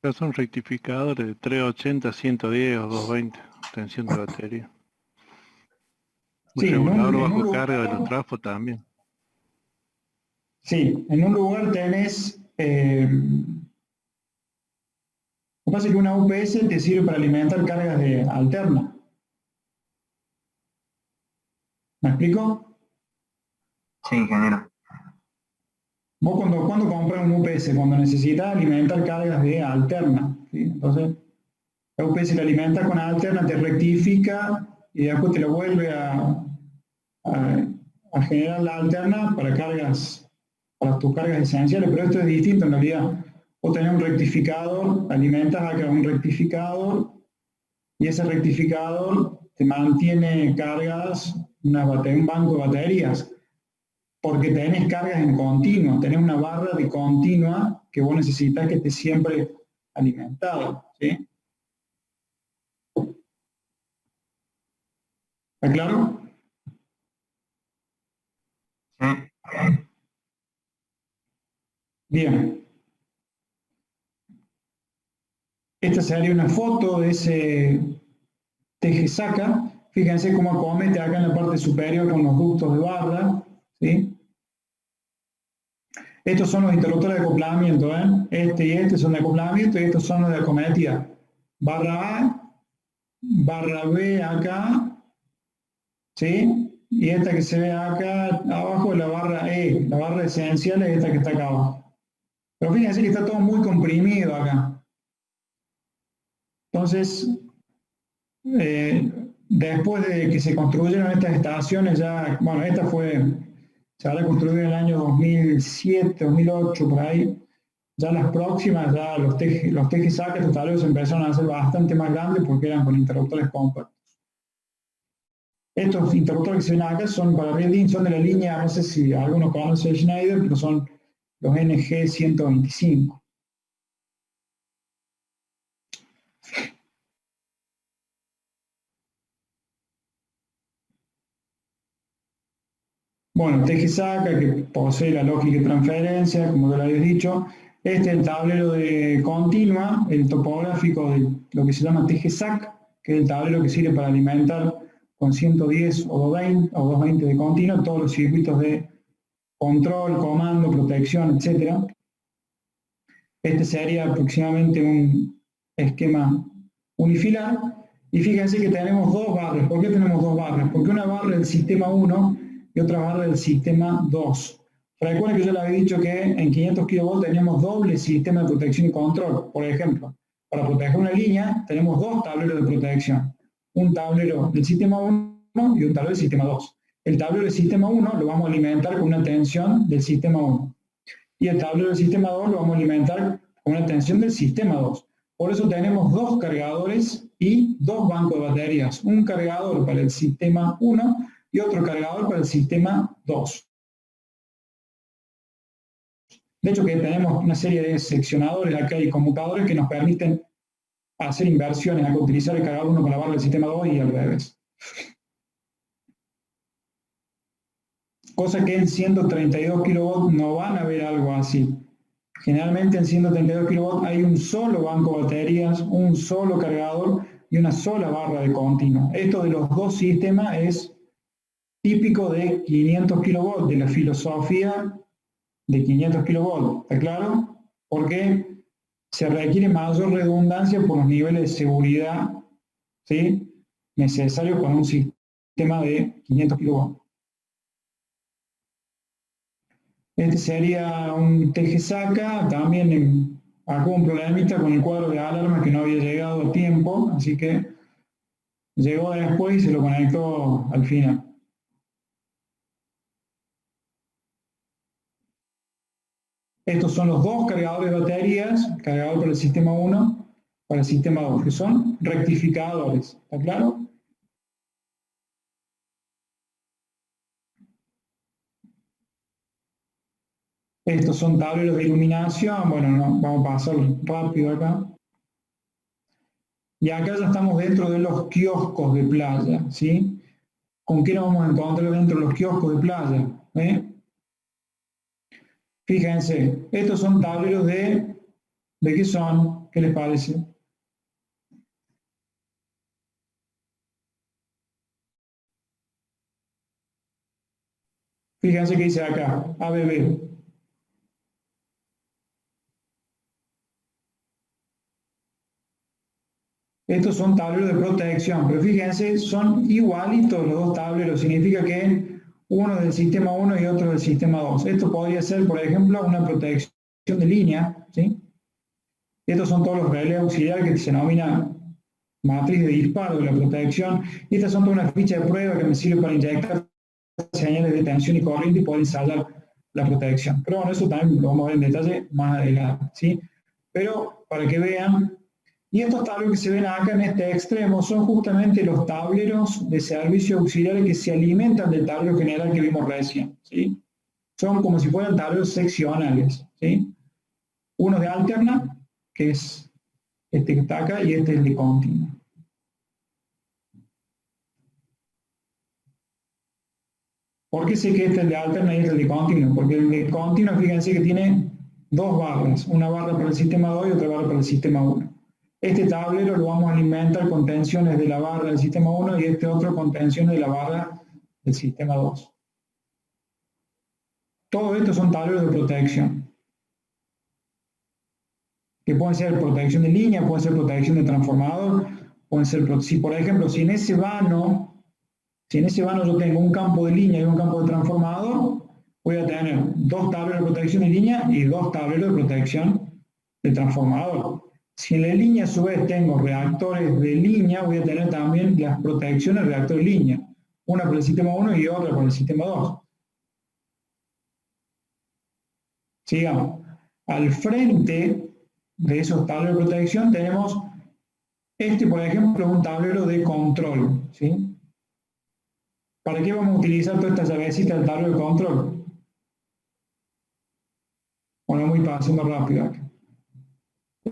Pero son rectificadores de 380, 110 o 220, tensión de batería. Un Sí, regulador en un bajo lugar- carga de los trafos también. Sí, en un lugar tenés... lo que pasa es que una UPS te sirve para alimentar cargas de alterna. ¿Me explico? Sí, ingeniero. Vos cuando compras un UPS, cuando necesitas alimentar cargas de alterna, ¿sí? Entonces, la UPS te alimenta con alterna, te rectifica y después te lo vuelve a generar la alterna para tus cargas esenciales, pero esto es distinto en realidad. Vos tenés un rectificador, alimentas acá un rectificador y ese rectificador te mantiene cargas un banco de baterías, porque tenés cargas en continuo, tenés una barra de continua que vos necesitas que esté siempre alimentado, ¿sí? ¿Está claro? Sí. Bien. Esta sería una foto de ese TG-SACA. Fíjense cómo acomete acá en la parte superior con los ductos de barra, ¿sí? Estos son los interruptores de acoplamiento, ¿eh? Este y este son de acoplamiento y estos son los de acometida. Barra A, barra B acá, ¿sí? Y esta que se ve acá abajo es la barra E, la barra esencial es esta que está acá abajo. Pero fíjense que está todo muy comprimido acá. Entonces, después de que se construyeron estas estaciones, ya, bueno, se habrá construido en el año 2007, 2008, por ahí. Ya las próximas, ya los TG-SACA, estos tableros empezaron a ser bastante más grandes porque eran con interruptores compactos. Estos interruptores que se ven acá son para Reading, son de la línea, no sé si algunos conocen Schneider, pero son los NG125. Bueno, TG-SACA, que posee la lógica de transferencia, como te lo habías dicho. Este es el tablero de continua, el topográfico de lo que se llama TG-SAC, que es el tablero que sirve para alimentar con 110 o 220 de continua todos los circuitos de control, comando, protección, etc. Este sería aproximadamente un esquema unifilar. Y fíjense que tenemos dos barras. ¿Por qué tenemos dos barras? Porque una barra del sistema 1 y otra barra del sistema 2. Recuerden que yo les había dicho que en 500 kV teníamos doble sistema de protección y control. Por ejemplo, para proteger una línea tenemos dos tableros de protección. Un tablero del sistema 1 y un tablero del sistema 2. El tablero del sistema 1 lo vamos a alimentar con una tensión del sistema 1. Y el tablero del sistema 2 lo vamos a alimentar con una tensión del sistema 2. Por eso tenemos dos cargadores y dos bancos de baterías. Un cargador para el sistema 1 y otro cargador para el sistema 2. De hecho que tenemos una serie de seccionadores acá y conmutadores que nos permiten hacer inversiones, acá utilizar el cargador 1 con la barra del sistema 2 y al revés. Cosa que en 132 kV no van a ver algo así. Generalmente en 132 kV hay un solo banco de baterías, un solo cargador y una sola barra de continuo. Esto de los dos sistemas es típico de 500 kV, de la filosofía de 500 kV, ¿está claro? Porque se requiere mayor redundancia por los niveles de seguridad, ¿sí?, necesarios con un sistema sistema de 500 kV. Este sería un TG-SACA, también acá un problemita con el cuadro de alarma que no había llegado a tiempo, así que llegó después y se lo conectó al final. Estos son los dos cargadores de baterías, cargador para el sistema 1, para el sistema 2, que son rectificadores, ¿está claro? Estos son tableros de iluminación, bueno, no, vamos a pasar rápido acá. Y acá ya estamos dentro de los kioscos de playa, ¿sí? ¿Con qué nos vamos a encontrar dentro de los kioscos de playa? Fíjense, estos son tableros ¿de qué son? ¿Qué les parece? Fíjense que dice acá, ABB. Estos son tableros de protección, pero fíjense, son igualitos los dos tableros, significa que uno del sistema 1 y otro del sistema 2. Esto podría ser, por ejemplo, una protección de línea, ¿sí? Estos son todos los relés auxiliares que se denomina matriz de disparo de la protección. Y estas son todas unas fichas de prueba que me sirven para inyectar señales de tensión y corriente y poder ensayar la protección. Pero bueno, eso también lo vamos a ver en detalle más adelante, ¿sí? Pero para que vean, y estos tableros que se ven acá en este extremo son justamente los tableros de servicio auxiliares que se alimentan del tablero general que vimos recién, ¿sí? Son como si fueran tableros seccionales, ¿sí? Uno de alterna, que es este que está acá, y este es el de continua. ¿Por qué sé que este es el de alterna y este es el de continua? Porque el de continua, fíjense que tiene dos barras, una barra para el sistema 2 y otra barra para el sistema 1. Este tablero lo vamos a alimentar con tensiones de la barra del sistema 1 y este otro con tensiones de la barra del sistema 2. Todo esto son tableros de protección. Que pueden ser protección de línea, pueden ser protección de transformador, pueden ser, si por ejemplo, si en ese vano yo tengo un campo de línea y un campo de transformador, voy a tener dos tableros de protección de línea y dos tableros de protección de transformador. Si en la línea a su vez tengo reactores de línea, voy a tener también las protecciones de reactor de línea. Una para el sistema 1 y otra para el sistema 2. Sigamos. Al frente de esos tableros de protección tenemos este, por ejemplo, un tablero de control, ¿sí? ¿Para qué vamos a utilizar todas estas llavecitas del tablero de control? Bueno, muy pasando rápido acá.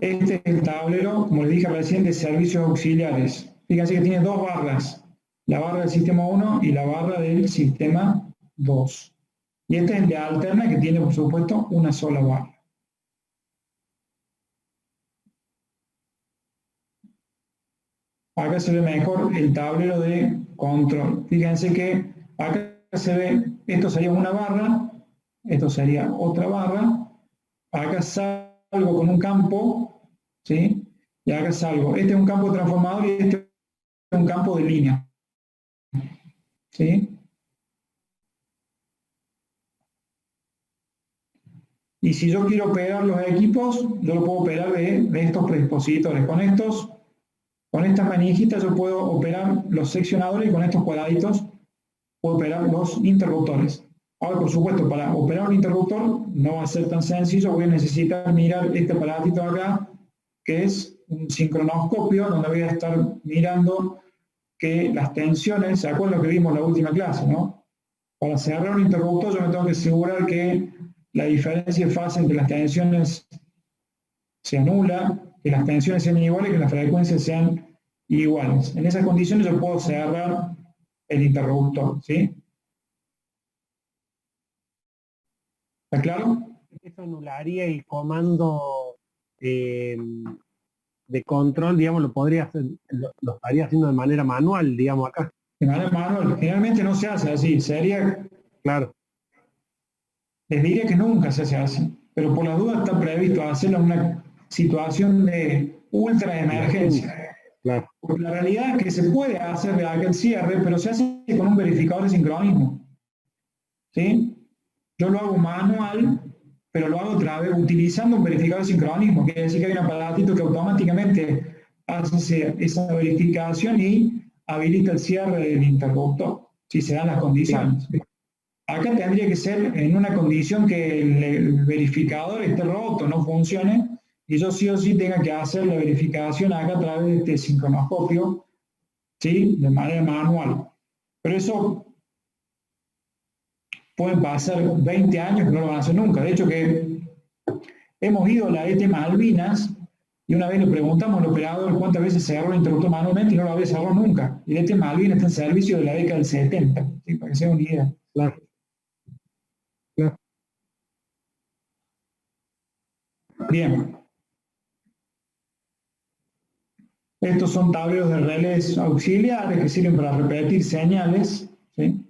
Este es el tablero, como les dije recién, de servicios auxiliares. Fíjense que tiene dos barras, la barra del sistema 1 y la barra del sistema 2. Y este es el de alterna, que tiene, por supuesto, una sola barra. Acá se ve mejor el tablero de control. Fíjense que acá se ve, esto sería una barra, esto sería otra barra. Acá salgo con un campo, ¿sí? Y acá salgo. Este es un campo transformador y este es un campo de línea, ¿sí? Y si yo quiero operar los equipos, yo lo puedo operar de estos predispositores. Con estas manijitas yo puedo operar los seccionadores y con estos cuadraditos puedo operar los interruptores. Ahora, por supuesto, para operar un interruptor no va a ser tan sencillo, voy a necesitar mirar este aparatito acá, que es un sincronoscopio, donde voy a estar mirando que las tensiones, ¿se acuerdan lo que vimos en la última clase, no? Para cerrar un interruptor yo me tengo que asegurar que la diferencia de fase entre las tensiones se anula, que las tensiones sean iguales y que las frecuencias sean iguales. En esas condiciones yo puedo cerrar el interruptor, ¿sí? ¿Está claro? Eso anularía el comando de control, digamos, lo podría hacer, lo estaría haciendo de manera manual, digamos, acá. De manera manual, generalmente no se hace así, sería, Claro. les diría que nunca se hace así, pero por las dudas está previsto hacerlo en una situación de ultra emergencia. Claro. Porque la realidad es que se puede hacer de aquel cierre, pero se hace con un verificador de sincronismo. ¿Sí? Yo lo hago manual, pero lo hago otra vez utilizando un verificador de sincronismo. Quiere decir que hay un aparatito que automáticamente hace esa verificación y habilita el cierre del interruptor, si se dan las condiciones. Acá tendría que ser en una condición que el verificador esté roto, no funcione, y yo sí o sí tenga que hacer la verificación acá a través de este sincronoscopio, ¿sí? De manera manual. Pero eso pueden pasar 20 años que no lo van a hacer nunca. De hecho que hemos ido a la ET Malvinas y una vez le preguntamos al operador cuántas veces cerró el interruptor manualmente y no lo había cerrado nunca. Y la ET Malvinas está en servicio de la década del 70, ¿sí? Para que se den una idea. Claro. Claro. Bien. Estos son tableros de relés auxiliares que sirven para repetir señales, ¿sí?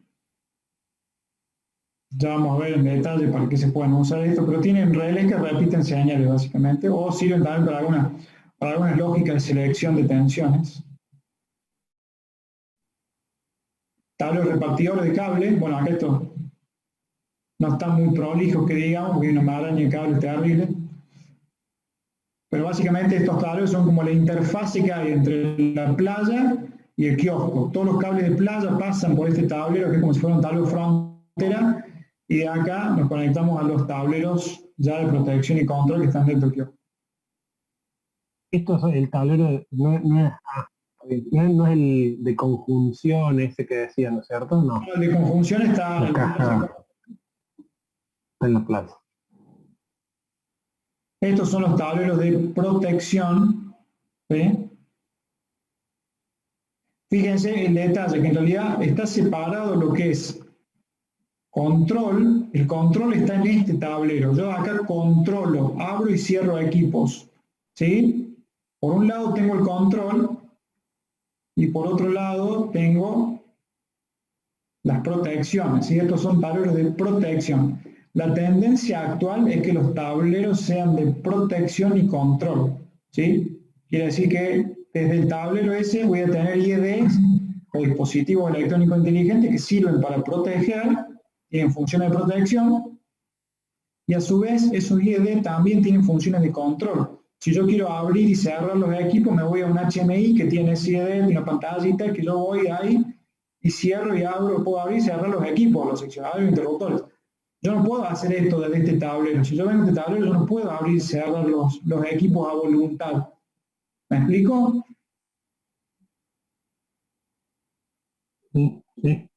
Ya vamos a ver en detalle para qué se pueden usar esto, pero tienen relés que repiten señales básicamente, o sirven también para algunas lógicas de selección de tensiones. Tableros repartidores de cable, bueno, acá esto no está muy prolijo que digamos, porque hay una maraña de cables terrible. Pero básicamente estos tableros son como la interfase que hay entre la playa y el kiosco. Todos los cables de playa pasan por este tablero, que es como si fuera un tablero frontera, y de acá nos conectamos a los tableros ya de protección y control que están dentro del kiosco. Esto es el tablero, no es el de conjunción ese que decía, ¿no es cierto? No, El de conjunción está está en la plaza. Estos son los tableros de protección, ¿sí? Fíjense el detalle, que en realidad está separado lo que es control. El control está en este tablero. Yo acá controlo, abro y cierro equipos, ¿sí? Por un lado tengo el control y por otro lado tengo las protecciones, ¿sí? Estos son tableros de protección. La tendencia actual es que los tableros sean de protección y control, ¿sí? Quiere decir que desde el tablero ese voy a tener IEDs o dispositivos electrónicos inteligentes que sirven para proteger, tienen funciones de protección, y a su vez esos IED también tienen funciones de control. Si yo quiero abrir y cerrar los equipos, me voy a un HMI que tiene ese IED, una pantallita que yo voy ahí y cierro y abro, puedo abrir y cerrar los equipos, los seccionadores y interruptores. Yo no puedo hacer esto desde este tablero. Si yo vengo de este tablero, yo no puedo abrir y cerrar los equipos a voluntad. ¿Me explico? Sí, sí.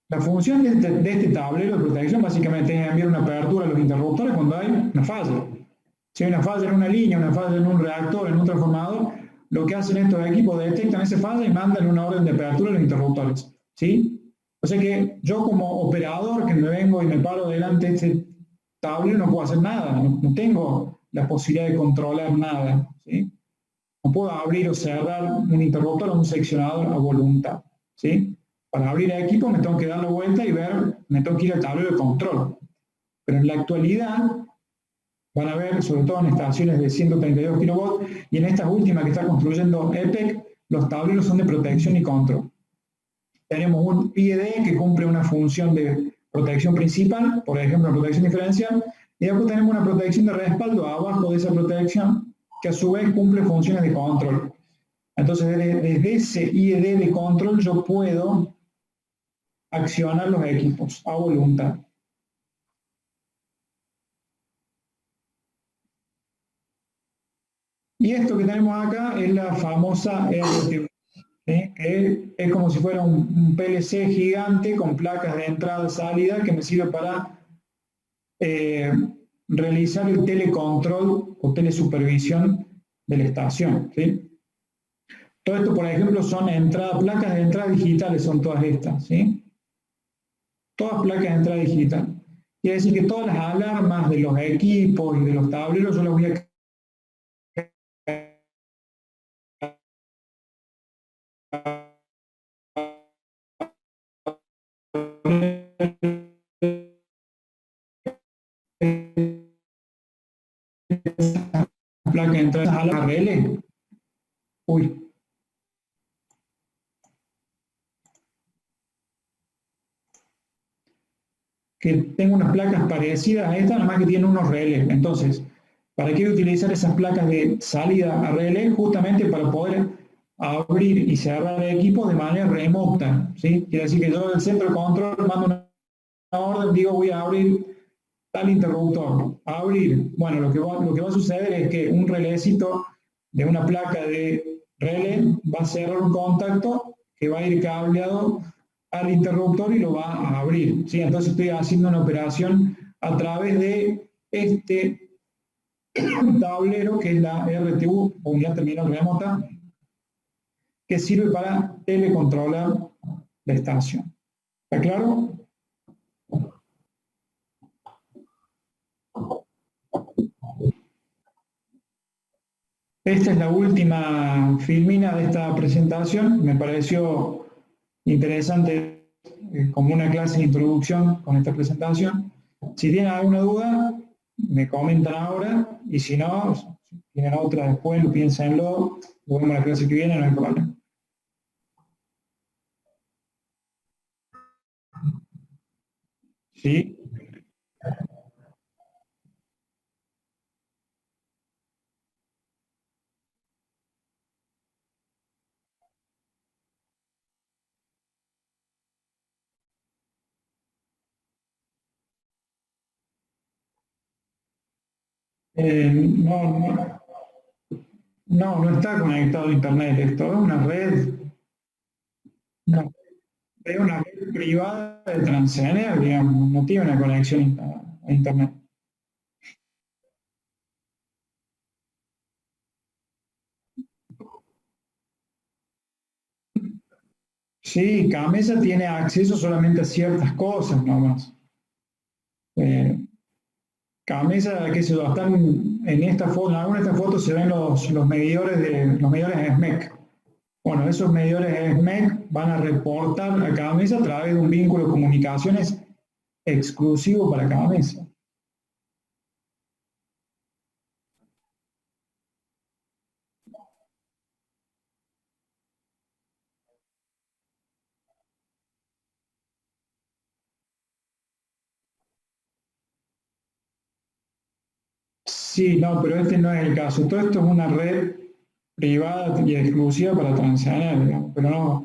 La función de este tablero de protección básicamente es enviar una apertura a los interruptores cuando hay una falla. Si hay una falla en una línea, una falla en un reactor, en un transformador, lo que hacen estos equipos detectan esa falla y mandan una orden de apertura a los interruptores, ¿sí? O sea que yo como operador que me vengo y me paro delante de este tablero no puedo hacer nada, no tengo la posibilidad de controlar nada, ¿sí? No puedo abrir o cerrar un interruptor o un seccionador a voluntad, ¿sí? Para abrir el equipo me tengo que dar la vuelta y ver, me tengo que ir al tablero de control. Pero en la actualidad van a ver, sobre todo en estaciones de 132 kV y en estas últimas que está construyendo EPEC, los tableros son de protección y control. Tenemos un IED que cumple una función de protección principal, por ejemplo, la protección diferencial, y después tenemos una protección de respaldo abajo de esa protección, que a su vez cumple funciones de control. Entonces, desde ese IED de control yo puedo accionar los equipos a voluntad. Y esto que tenemos acá es la famosa RTV, ¿sí? Que es como si fuera un PLC gigante con placas de entrada y salida que me sirve para realizar el telecontrol o telesupervisión de la estación, ¿sí? Todo esto, por ejemplo, son placas de entrada digitales, son todas estas, ¿sí? Todas placas de entrada digital. Quiere decir que todas las alarmas de los equipos y de los tableros yo las voy a placa de entrada a la relé. Uy. que tenga unas placas parecidas a estas, nada más que tienen unos relés. Entonces, ¿para qué utilizar esas placas de salida a relé? Justamente para poder abrir y cerrar el equipo de manera remota, ¿sí? Quiere decir que yo del centro de control mando una orden, digo voy a abrir tal interruptor, abrir. Bueno, lo que va a suceder es que un relécito de una placa de relé va a cerrar un contacto que va a ir cableado al interruptor y lo va a abrir, ¿sí? Entonces estoy haciendo una operación a través de este tablero que es la RTU, unidad terminal remota, que sirve para telecontrolar la estación. ¿Está claro? Esta es la última filmina de esta presentación. Me pareció interesante como una clase de introducción con esta presentación. Si tienen alguna duda, me comentan ahora, y si no, si tienen otra después, piénsenlo, lo vemos la clase que viene, no hay problema. ¿Sí? No está conectado a internet, esto es una red, no, es una red privada de Transener, digamos, no tiene una conexión a internet. Sí, Camesa tiene acceso solamente a ciertas cosas nomás. Camesa, qué sé yo, están en esta foto, en alguna de estas fotos se ven los medidores SMEC. Bueno, esos medidores SMEC van a reportar a Camesa a través de un vínculo de comunicaciones exclusivo para Camesa. Sí, no, pero este no es el caso. Todo esto es una red privada y exclusiva para Transener, digamos, pero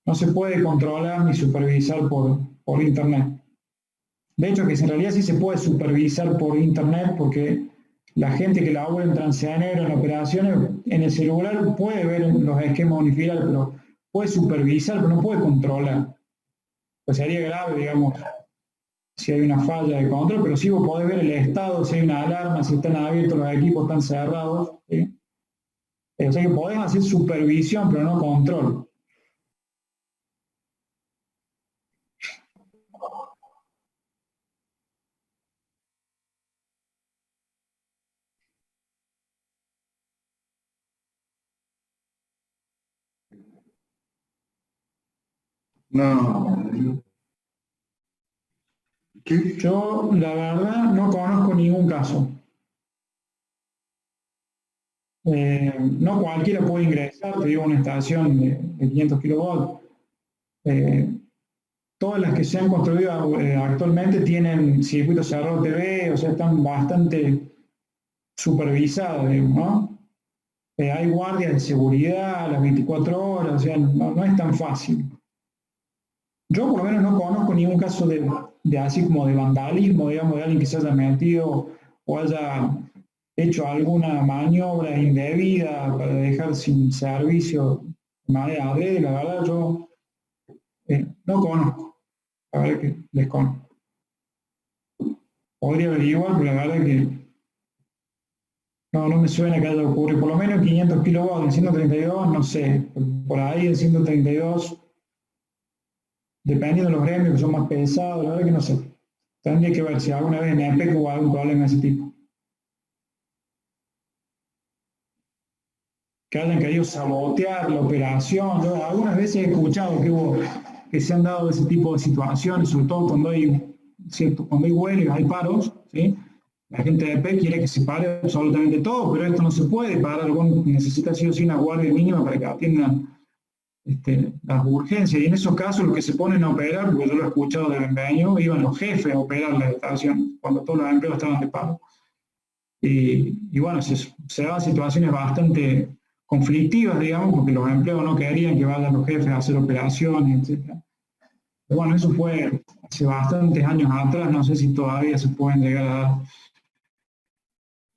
no se puede controlar ni supervisar por internet. De hecho, que en realidad sí se puede supervisar por internet porque la gente que labora en Transener o en operaciones, en el celular puede ver los esquemas unifilares, pero puede supervisar, pero no puede controlar. Pues sería grave, digamos, si hay una falla de control, pero sí vos podés ver el estado, si hay una alarma, si están abiertos los equipos, están cerrados, ¿sí? O sea que podés hacer supervisión, pero no control. No. ¿Qué? Yo, la verdad, no conozco ningún caso. No cualquiera puede ingresar, te digo, a una estación de 500 kilovolts. Todas las que se han construido actualmente tienen circuito cerrado TV, o sea, están bastante supervisadas, digamos, ¿no? Hay guardias de seguridad a las 24 horas, o sea, no es tan fácil. Yo por lo menos no conozco ningún caso de así como de vandalismo, digamos, de alguien que se haya metido o haya hecho alguna maniobra indebida para dejar sin servicio de manera adrede. La verdad yo no conozco, la verdad que desconozco. Podría averiguar, pero la verdad que no me suena que haya ocurrido, por lo menos 500 kilovolts en 132, no sé, por ahí en 132, dependiendo de los gremios que son más pesados, la verdad que no sé. Tendría que ver si alguna vez en EPEC hubo algún problema de ese tipo. Que hayan querido sabotear la operación. Yo algunas veces he escuchado que se han dado ese tipo de situaciones, sobre todo cuando hay huelgas, hay paros, ¿sí? La gente de EPEC quiere que se pare absolutamente todo, pero esto no se puede parar. Necesita sí o sí una guardia mínima para que atiendan las urgencias, y en esos casos los que se ponen a operar, porque yo lo he escuchado de Benvenio, iban los jefes a operar la estación, cuando todos los empleados estaban de paro. Y bueno, se daban situaciones bastante conflictivas, digamos, porque los empleados no querían que vayan los jefes a hacer operaciones, etc. Pero bueno, eso fue hace bastantes años atrás, no sé si todavía se pueden llegar a dar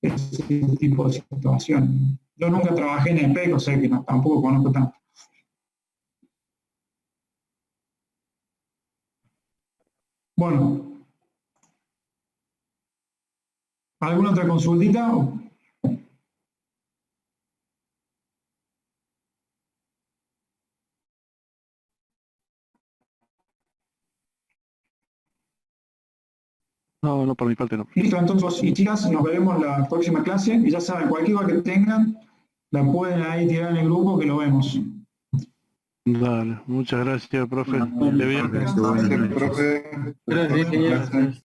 ese tipo de situaciones. Yo nunca trabajé en EPEC, o sea que tampoco conozco tanto. Bueno, ¿alguna otra consultita? No, no, por mi parte no. Listo, entonces, y chicas, nos veremos en la próxima clase. Y ya saben, cualquier duda que tengan, la pueden ahí tirar en el grupo que lo vemos. Dale, muchas gracias, profe. Esté bien. Gracias, profe. Gracias, ingeniero.